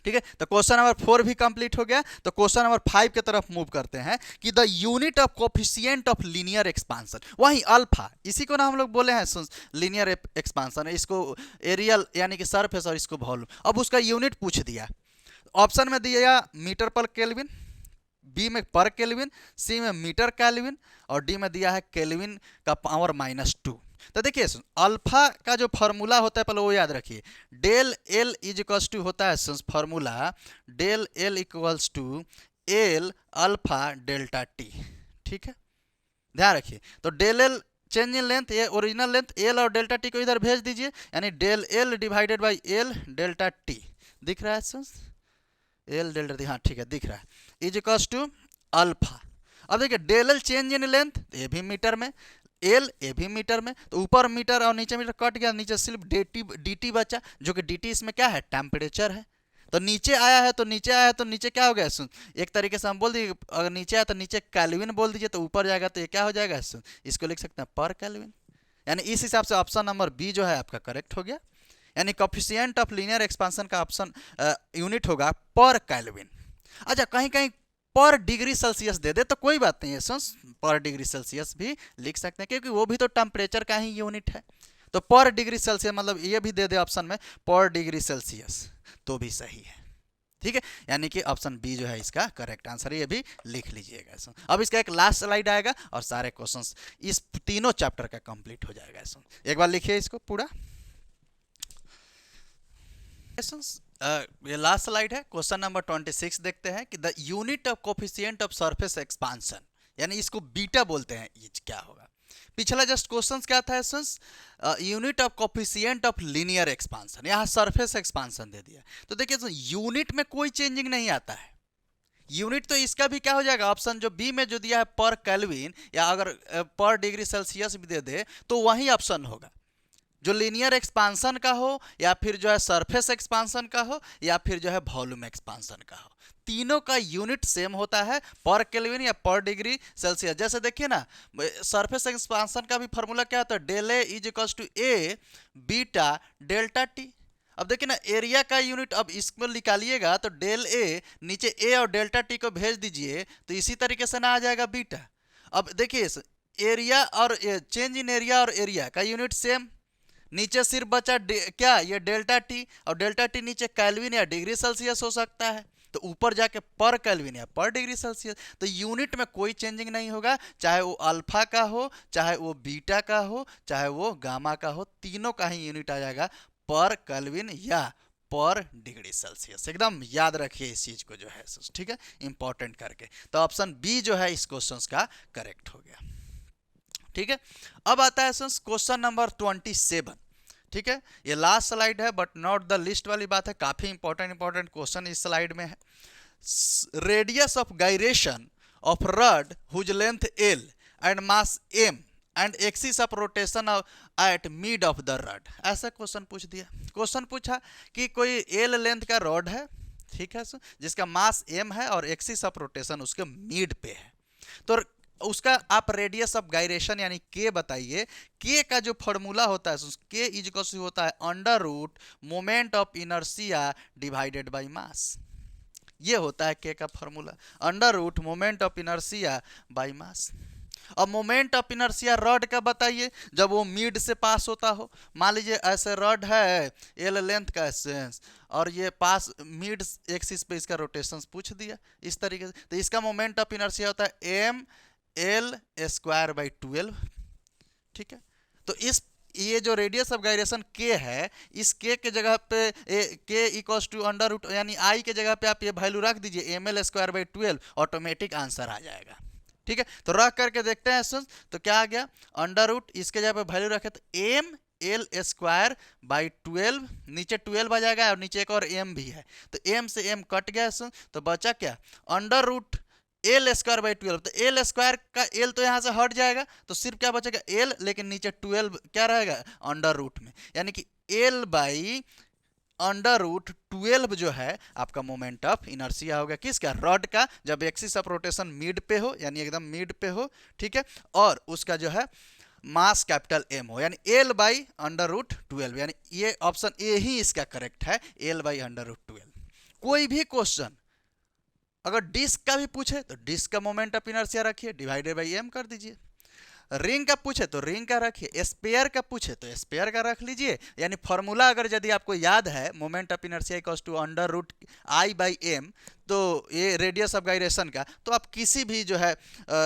ठीक है। तो क्वेश्चन नंबर 4 भी कंप्लीट हो गया। तो क्वेश्चन नंबर 5 की तरफ मूव करते हैं कि the unit of coefficient of linear expansion, वही अल्फा, इसी को ना हम लोग बोले हैं लीनियर एक्सपांसन, इसको एरियल यानी कि सरफेस और इसको वॉल्यूम। अब उसका यूनिट पूछ दिया, ऑप्शन में दिया मीटर पर केल्विन, बी में पर केल्विन, सी में मीटर केल्विन और डी में दिया है केल्विन का पावर -2। तो देखिए अल्फा का जो फॉर्मूला होता है पहले वो याद रखिए, del L is equals to होता है formula del L equals to L alpha delta T, ठीक है, ध्यान रखिए। तो del L change in length, ये ओरिजिनल लेंथ एल और डेल्टा टी को इधर भेज दीजिए, यानी del L divided by L delta T, दिख रहा है एल डेल्टा टी, हाँ ठीक है दिख रहा है, इज इक्वल्स टू अल्फा। अब देखिए del L change in length, ये भी मीटर में, एल ए भी मीटर में, तो ऊपर मीटर और नीचे मीटर कट गया, नीचे सिर्फ dt बचा, जो कि dt इसमें क्या है टेम्परेचर है। तो नीचे आया है तो नीचे क्या हो गया एक तरीके से हम बोल दीजिए, अगर नीचे आया तो नीचे केल्विन बोल दीजिए, तो ऊपर जाएगा तो ये क्या हो जाएगा इसको लिख सकते हैं पर केल्विन। यानी इस हिसाब से ऑप्शन नंबर बी जो है आपका करेक्ट हो गया, यानी कोफिशिएंट ऑफ लीनियर एक्सपांसन का ऑप्शन यूनिट होगा पर केल्विन, अच्छा, कहीं कहीं पर डिग्री सेल्सियस दे दे तो कोई बात नहीं है, पर डिग्री सेल्सियस भी लिख सकते हैं, क्योंकि वो भी तो टेम्परेचर का ही यूनिट है। तो पर डिग्री सेल्सियस मतलब ये भी दे दे ऑप्शन में पर डिग्री सेल्सियस तो भी सही है। ठीक है, यानी कि ऑप्शन बी जो है इसका करेक्ट आंसर है, ये भी लिख लीजिएगा इसमें। अब इसका एक लास्ट स्लाइड आएगा और सारे क्वेश्चंस इस तीनों चैप्टर का कंप्लीट हो जाएगा इसमें। एक बार लिखिए इसको पूरा। ये लास्ट स्लाइड है, क्वेश्चन नंबर 26 देखते हैं कि the unit of coefficient of surface expansion, यानी इसको बीटा बोलते हैं, ये क्या होगा। पिछला जस्ट क्वेश्चन क्या था essence, unit of coefficient of linear expansion, यहाँ सरफेस एक्सपांशन दे दिया। तो देखिए यूनिट में कोई चेंजिंग नहीं आता है, यूनिट तो इसका भी क्या हो जाएगा, ऑप्शन जो बी में जो दिया है पर केल्विन, या अगर पर डिग्री सेल्सियस भी दे दे तो वही ऑप्शन होगा, जो लीनियर एक्सपांशन का हो या फिर जो है सरफेस एक्सपांशन का हो या फिर जो है वॉल्यूम एक्सपांशन का हो, तीनों का यूनिट सेम होता है, पर केल्विन या पर डिग्री सेल्सियस। जैसे देखिए ना, सरफेस एक्सपांशन का भी फॉर्मूला क्या होता है, del A is equals to A beta delta T. अब देखिए ना, एरिया का यूनिट अब इसको निकालिएगा तो डेल ए नीचे ए और डेल्टा टी को भेज दीजिए तो इसी तरीके से ना आ जाएगा बीटा। अब देखिए एरिया और चेंज इन एरिया और एरिया का यूनिट सेम, नीचे सिर्फ बचा क्या, ये डेल्टा टी, और डेल्टा टी नीचे केल्विन या डिग्री सेल्सियस हो सकता है, तो ऊपर जाके पर केल्विन या पर डिग्री सेल्सियस। तो यूनिट में कोई चेंजिंग नहीं होगा, चाहे वो अल्फा का हो, चाहे वो बीटा का हो, चाहे वो गामा का हो, तीनों का ही यूनिट आ जाएगा पर केल्विन या पर डिग्री सेल्सियस। एकदम याद रखिए इस चीज को जो है, ठीक है, इंपॉर्टेंट करके। तो ऑप्शन बी जो है इस क्वेश्चन का करेक्ट हो गया। ठीक है, अब आता है क्वेश्चन नंबर 27। ठीक है, ये लास्ट स्लाइड है बट नॉट द लिस्ट वाली बात है, काफी इंपॉर्टेंट क्वेश्चन इस स्लाइड में है। Radius of gyration of rod whose length L and mass M and axis of rotation at mid of the rod, ऐसा क्वेश्चन पूछ दिया। क्वेश्चन पूछा कि कोई एल लेंथ का रॉड है, ठीक है, जिसका मास एम है और एक्सिस ऑफ रोटेशन उसके मिड पे है, तो उसका आप रेडियस ऑफ गायरेशन यानी के बताइए। के का जो फॉर्मूला होता है, के इज इक्वल टू होता है under root moment of inertia divided by mass, ये होता है के का formula, under root moment of inertia by mass. अब मोमेंट ऑफ इनर्शिया रॉड का बताइए, जब वो मिड से पास होता हो, मान लीजिए ऐसे रॉड है एल लेंथ का एसेंस और ये पास मिड एक्सिस पे इसका रोटेशन पूछ दिया इस तरीके से, तो इसका मोमेंट ऑफ इनर्शिया होता है एम एल स्क्वायर बाई 12। ठीक है, तो इस ये जो रेडियस ऑफ गायरेशन के है, इस के जगह पे के इक्वल्स टू अंडर रूट यानी आई के जगह पे आप ये वैल्यू रख दीजिए M L square by 12, automatic answer आ जाएगा। ठीक है, तो रख करके देखते हैं तो क्या आ गया, अंडर रूट इसके जगह पे वैल्यू रखे तो एम एल स्क्वायर बाई 12, नीचे 12 आ जाएगा और नीचे एक और एम भी है, तो एम से एम कट गया, तो बचा क्या, under root L square by 12, तो एल स्क्वायर का एल तो यहाँ से हट जाएगा, तो सिर्फ क्या बचेगा एल, लेकिन नीचे 12 क्या रहेगा अंडर रूट में, यानी कि एल बाई अंडर रूट 12 जो है आपका मोमेंट ऑफ इनर्शिया होगा, किसका, रॉड का, जब एक्सिस ऑफ रोटेशन मिड पे हो यानी एकदम मिड पे हो। ठीक है, और उसका जो है मास कैपिटल एम हो, यानी एल बाई अंडर रूट 12, यानी ये ऑप्शन ए ही इसका करेक्ट है, एल बाई अंडर रूट 12। कोई भी क्वेश्चन अगर डिस्क का भी पूछे तो डिस्क का मोमेंट ऑफ इनर्शिया रखिए, डिवाइडेड बाई एम कर दीजिए। रिंग का पूछे तो रिंग का रखिए, स्पेयर का पूछे तो स्पेयर का रख लीजिए, यानी फॉर्मूला अगर यदि आपको याद है moment of inertia equals to under root I by M, तो ये रेडियस ऑफ गायरेशन का, तो आप किसी भी जो है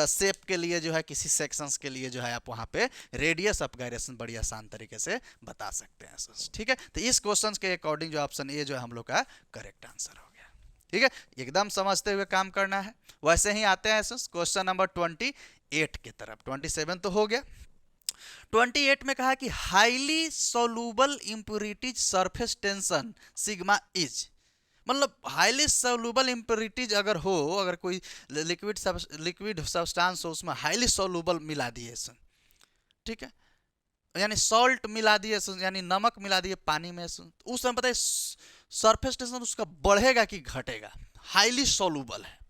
शेप के लिए जो है, किसी सेक्शंस के लिए जो है आप वहाँ पे रेडियस ऑफ गायरेशन बड़ी आसान तरीके से बता सकते हैं। ठीक है, तो इस क्वेश्चन के अकॉर्डिंग जो ऑप्शन ए जो है हम लोग का करेक्ट आंसर हो गया। ठीक है, एकदम समझते हुए काम करना है। वैसे ही आते हैं क्वेश्चन नंबर 28 की तरफ। 27 तो हो गया, 28 में कहा कि highly soluble impurities surface tension sigma is, मतलब हाईली सोलूबल इंप्योरिटीज अगर हो, अगर कोई लिक्विड सब्सटेंस हो उसमें हाईली सोलूबल मिला दिए, ठीक है, यानी सॉल्ट मिला दिए, यानी नमक मिला दिए पानी में, उस समय पता है सरफेस टेंशन उसका बढ़ेगा कि घटेगा, हाईली सोलूबल है।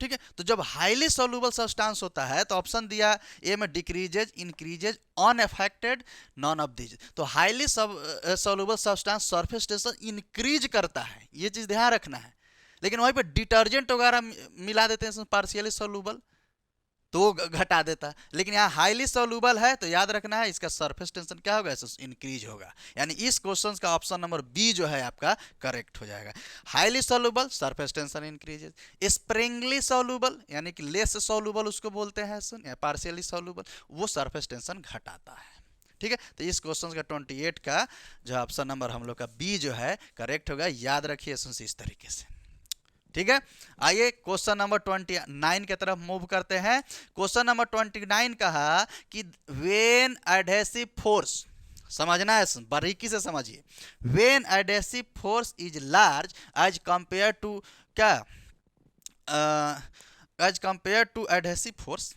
ठीक है, तो जब हाईली सोलूबल सब्सटेंस होता है तो ऑप्शन दिया ए में decreases, increases, unaffected, none of these. तो highly soluble substance surface tension increase करता है, ये चीज ध्यान रखना है, लेकिन वहीं पे डिटर्जेंट वगैरह मिला देते हैं पार्शियली सोल्यूबल, तो वो घटा देता है। लेकिन यहाँ हाईली सोल्यूबल है तो याद रखना है इसका सरफेस टेंशन क्या होगा, इंक्रीज होगा। यानी इस क्वेश्चन का ऑप्शन नंबर बी जो है आपका करेक्ट हो जाएगा। Highly soluble surface tension increases, Sprüngli soluble यानी कि लेस सोल्यूबल उसको बोलते हैं या पार्शियली सोल्यूबल, वो सरफेस टेंशन घटाता है। ठीक है, तो इस क्वेश्चन का 28 का जो ऑप्शन नंबर हम लोग का बी जो है करेक्ट होगा। याद रखिए इस तरीके से। ठीक है, आइए क्वेश्चन नंबर 29 की तरफ मूव करते हैं। क्वेश्चन नंबर 29 कहा कि वेन एडहेसिव फोर्स, समझना है, बारीकी से समझिए। When adhesive force is large as compare to क्या, as compare to adhesive force,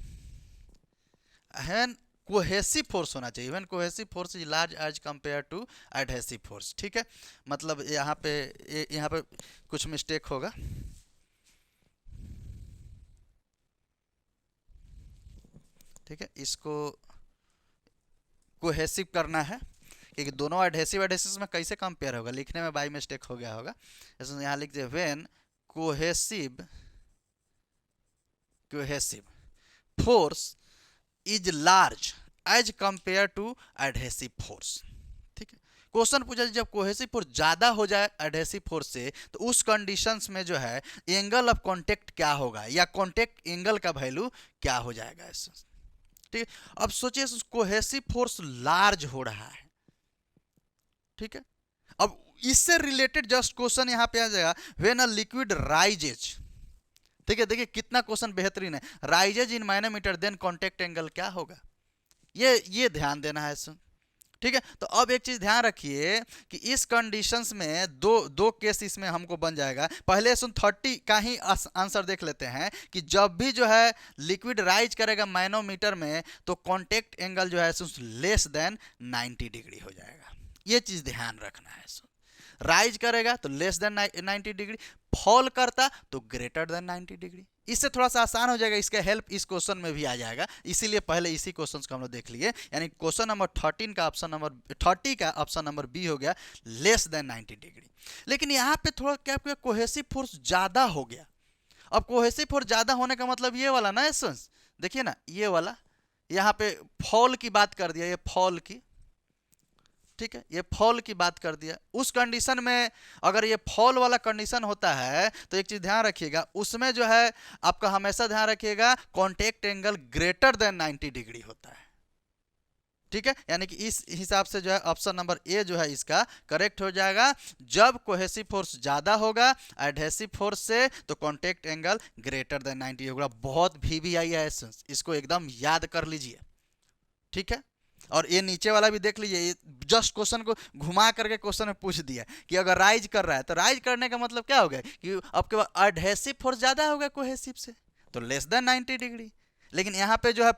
cohesive force होना चाहिए। When cohesive force is large as compare to adhesive force. ठीक है, मतलब यहाँ पे कुछ मिस्टेक होगा। ठीक है, इसको कोहेसिव करना है क्योंकि दोनों एडहेसिव में कैसे कंपेयर होगा, लिखने में बाई मिस्टेक हो गया होगा। यहाँ लिख दिए when cohesive force is large as compare to adhesive force. ठीक है, क्वेश्चन पूछा जब कोहेसिव फोर्स ज्यादा हो जाए एडहेसिव फोर्स से तो उस कंडीशंस में जो है एंगल ऑफ कांटेक्ट क्या होगा या कांटेक्ट एंगल का वैल्यू क्या हो जाएगा इससे। ठीक है, अब सोचिए कोहेसिव फोर्स लार्ज हो रहा है। ठीक है, अब इससे रिलेटेड जस्ट क्वेश्चन यहां पे आ जाएगा व्हेन अ लिक्विड राइजेज। ठीक है, देखिए कितना क्वेश्चन बेहतरीन है, rises in manometer then contact angle क्या होगा, ये ध्यान देना है। ठीक है, तो अब एक चीज ध्यान रखिए कि इस कंडीशंस में दो केस इसमें हमको बन जाएगा। पहले 30 का ही आंसर देख लेते हैं कि जब भी जो है लिक्विड राइज करेगा माइनोमीटर में तो कांटेक्ट एंगल जो है लेस देन 90 डिग्री हो जाएगा। ये चीज ध्यान रखना है। राइज करेगा तो लेस देन 90 डिग्री, फॉल करता तो ग्रेटर देन 90 डिग्री। इससे थोड़ा सा आसान हो जाएगा, इसका हेल्प इस क्वेश्चन में भी आ जाएगा, इसीलिए पहले इसी क्वेश्चन को हम लोग देख लिए। यानी क्वेश्चन नंबर 13 का ऑप्शन नंबर 30 का ऑप्शन नंबर बी हो गया लेस देन 90 डिग्री। लेकिन यहाँ पे थोड़ा क्या कोहेसिव फोर्स ज्यादा हो गया। अब कोहेसिव फोर्स ज्यादा होने का मतलब ये वाला ना एसेंस, देखिए ना ये वाला, यहाँ पे फॉल की बात कर दिया, ये फॉल की। ठीक है, ये फॉल की बात कर दिया। उस कंडीशन में अगर ये फॉल वाला कंडीशन होता है तो एक चीज ध्यान रखिएगा, उसमें जो है आपका हमेशा ध्यान रखिएगा contact angle greater than 90 degree होता है। ठीक है, यानी कि इस हिसाब से जो है ऑप्शन नंबर ए जो है इसका करेक्ट हो जाएगा। जब कोहेसिव फोर्स ज्यादा होगा एडहेसिव फोर्स से तो कांटेक्ट एंगल ग्रेटर देन 90 होगा। बहुत VVI है, इसको एकदम याद कर लीजिए। ठीक है, और ये नीचे वाला भी देख लीजिए, जस्ट क्वेश्चन को घुमा करके क्वेश्चन में पूछ दिया कि अगर राइज कर रहा है तो राइज करने का मतलब क्या हो गया कि आपके पास एडहेसिव फोर्स ज्यादा होगा कोहेसिव से तो लेस देन 90 डिग्री। लेकिन यहाँ पे जो है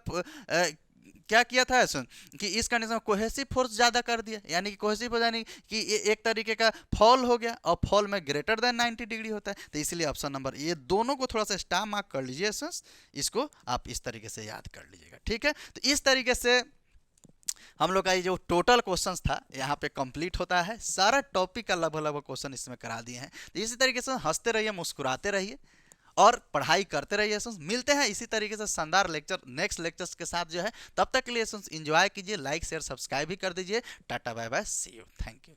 क्या किया था सुन कि इस कंडीशन में कोहेसिव फोर्स ज्यादा कर दिया, यानी कि कोहेसिव फोर्स यानी कि एक तरीके का फॉल हो गया और फॉल में ग्रेटर देन 90 डिग्री होता है। तो इसलिए ऑप्शन नंबर ये दोनों को थोड़ा सा स्टार मार्क कर लीजिए, इसको आप इस तरीके से याद कर लीजिएगा। ठीक है, तो इस तरीके से हम लोग का ये जो टोटल क्वेश्चंस था यहाँ पे कंप्लीट होता है। सारा टॉपिक का लगभग क्वेश्चन इसमें करा दिए हैं। तो इसी तरीके से हंसते रहिए, मुस्कुराते रहिए और पढ़ाई करते रहिए। मिलते हैं इसी तरीके से शानदार लेक्चर नेक्स्ट लेक्चर्स के साथ जो है। तब तक के लिए एंजॉय कीजिए, लाइक शेयर सब्सक्राइब भी कर दीजिए। Tata bye bye, see you, thank you.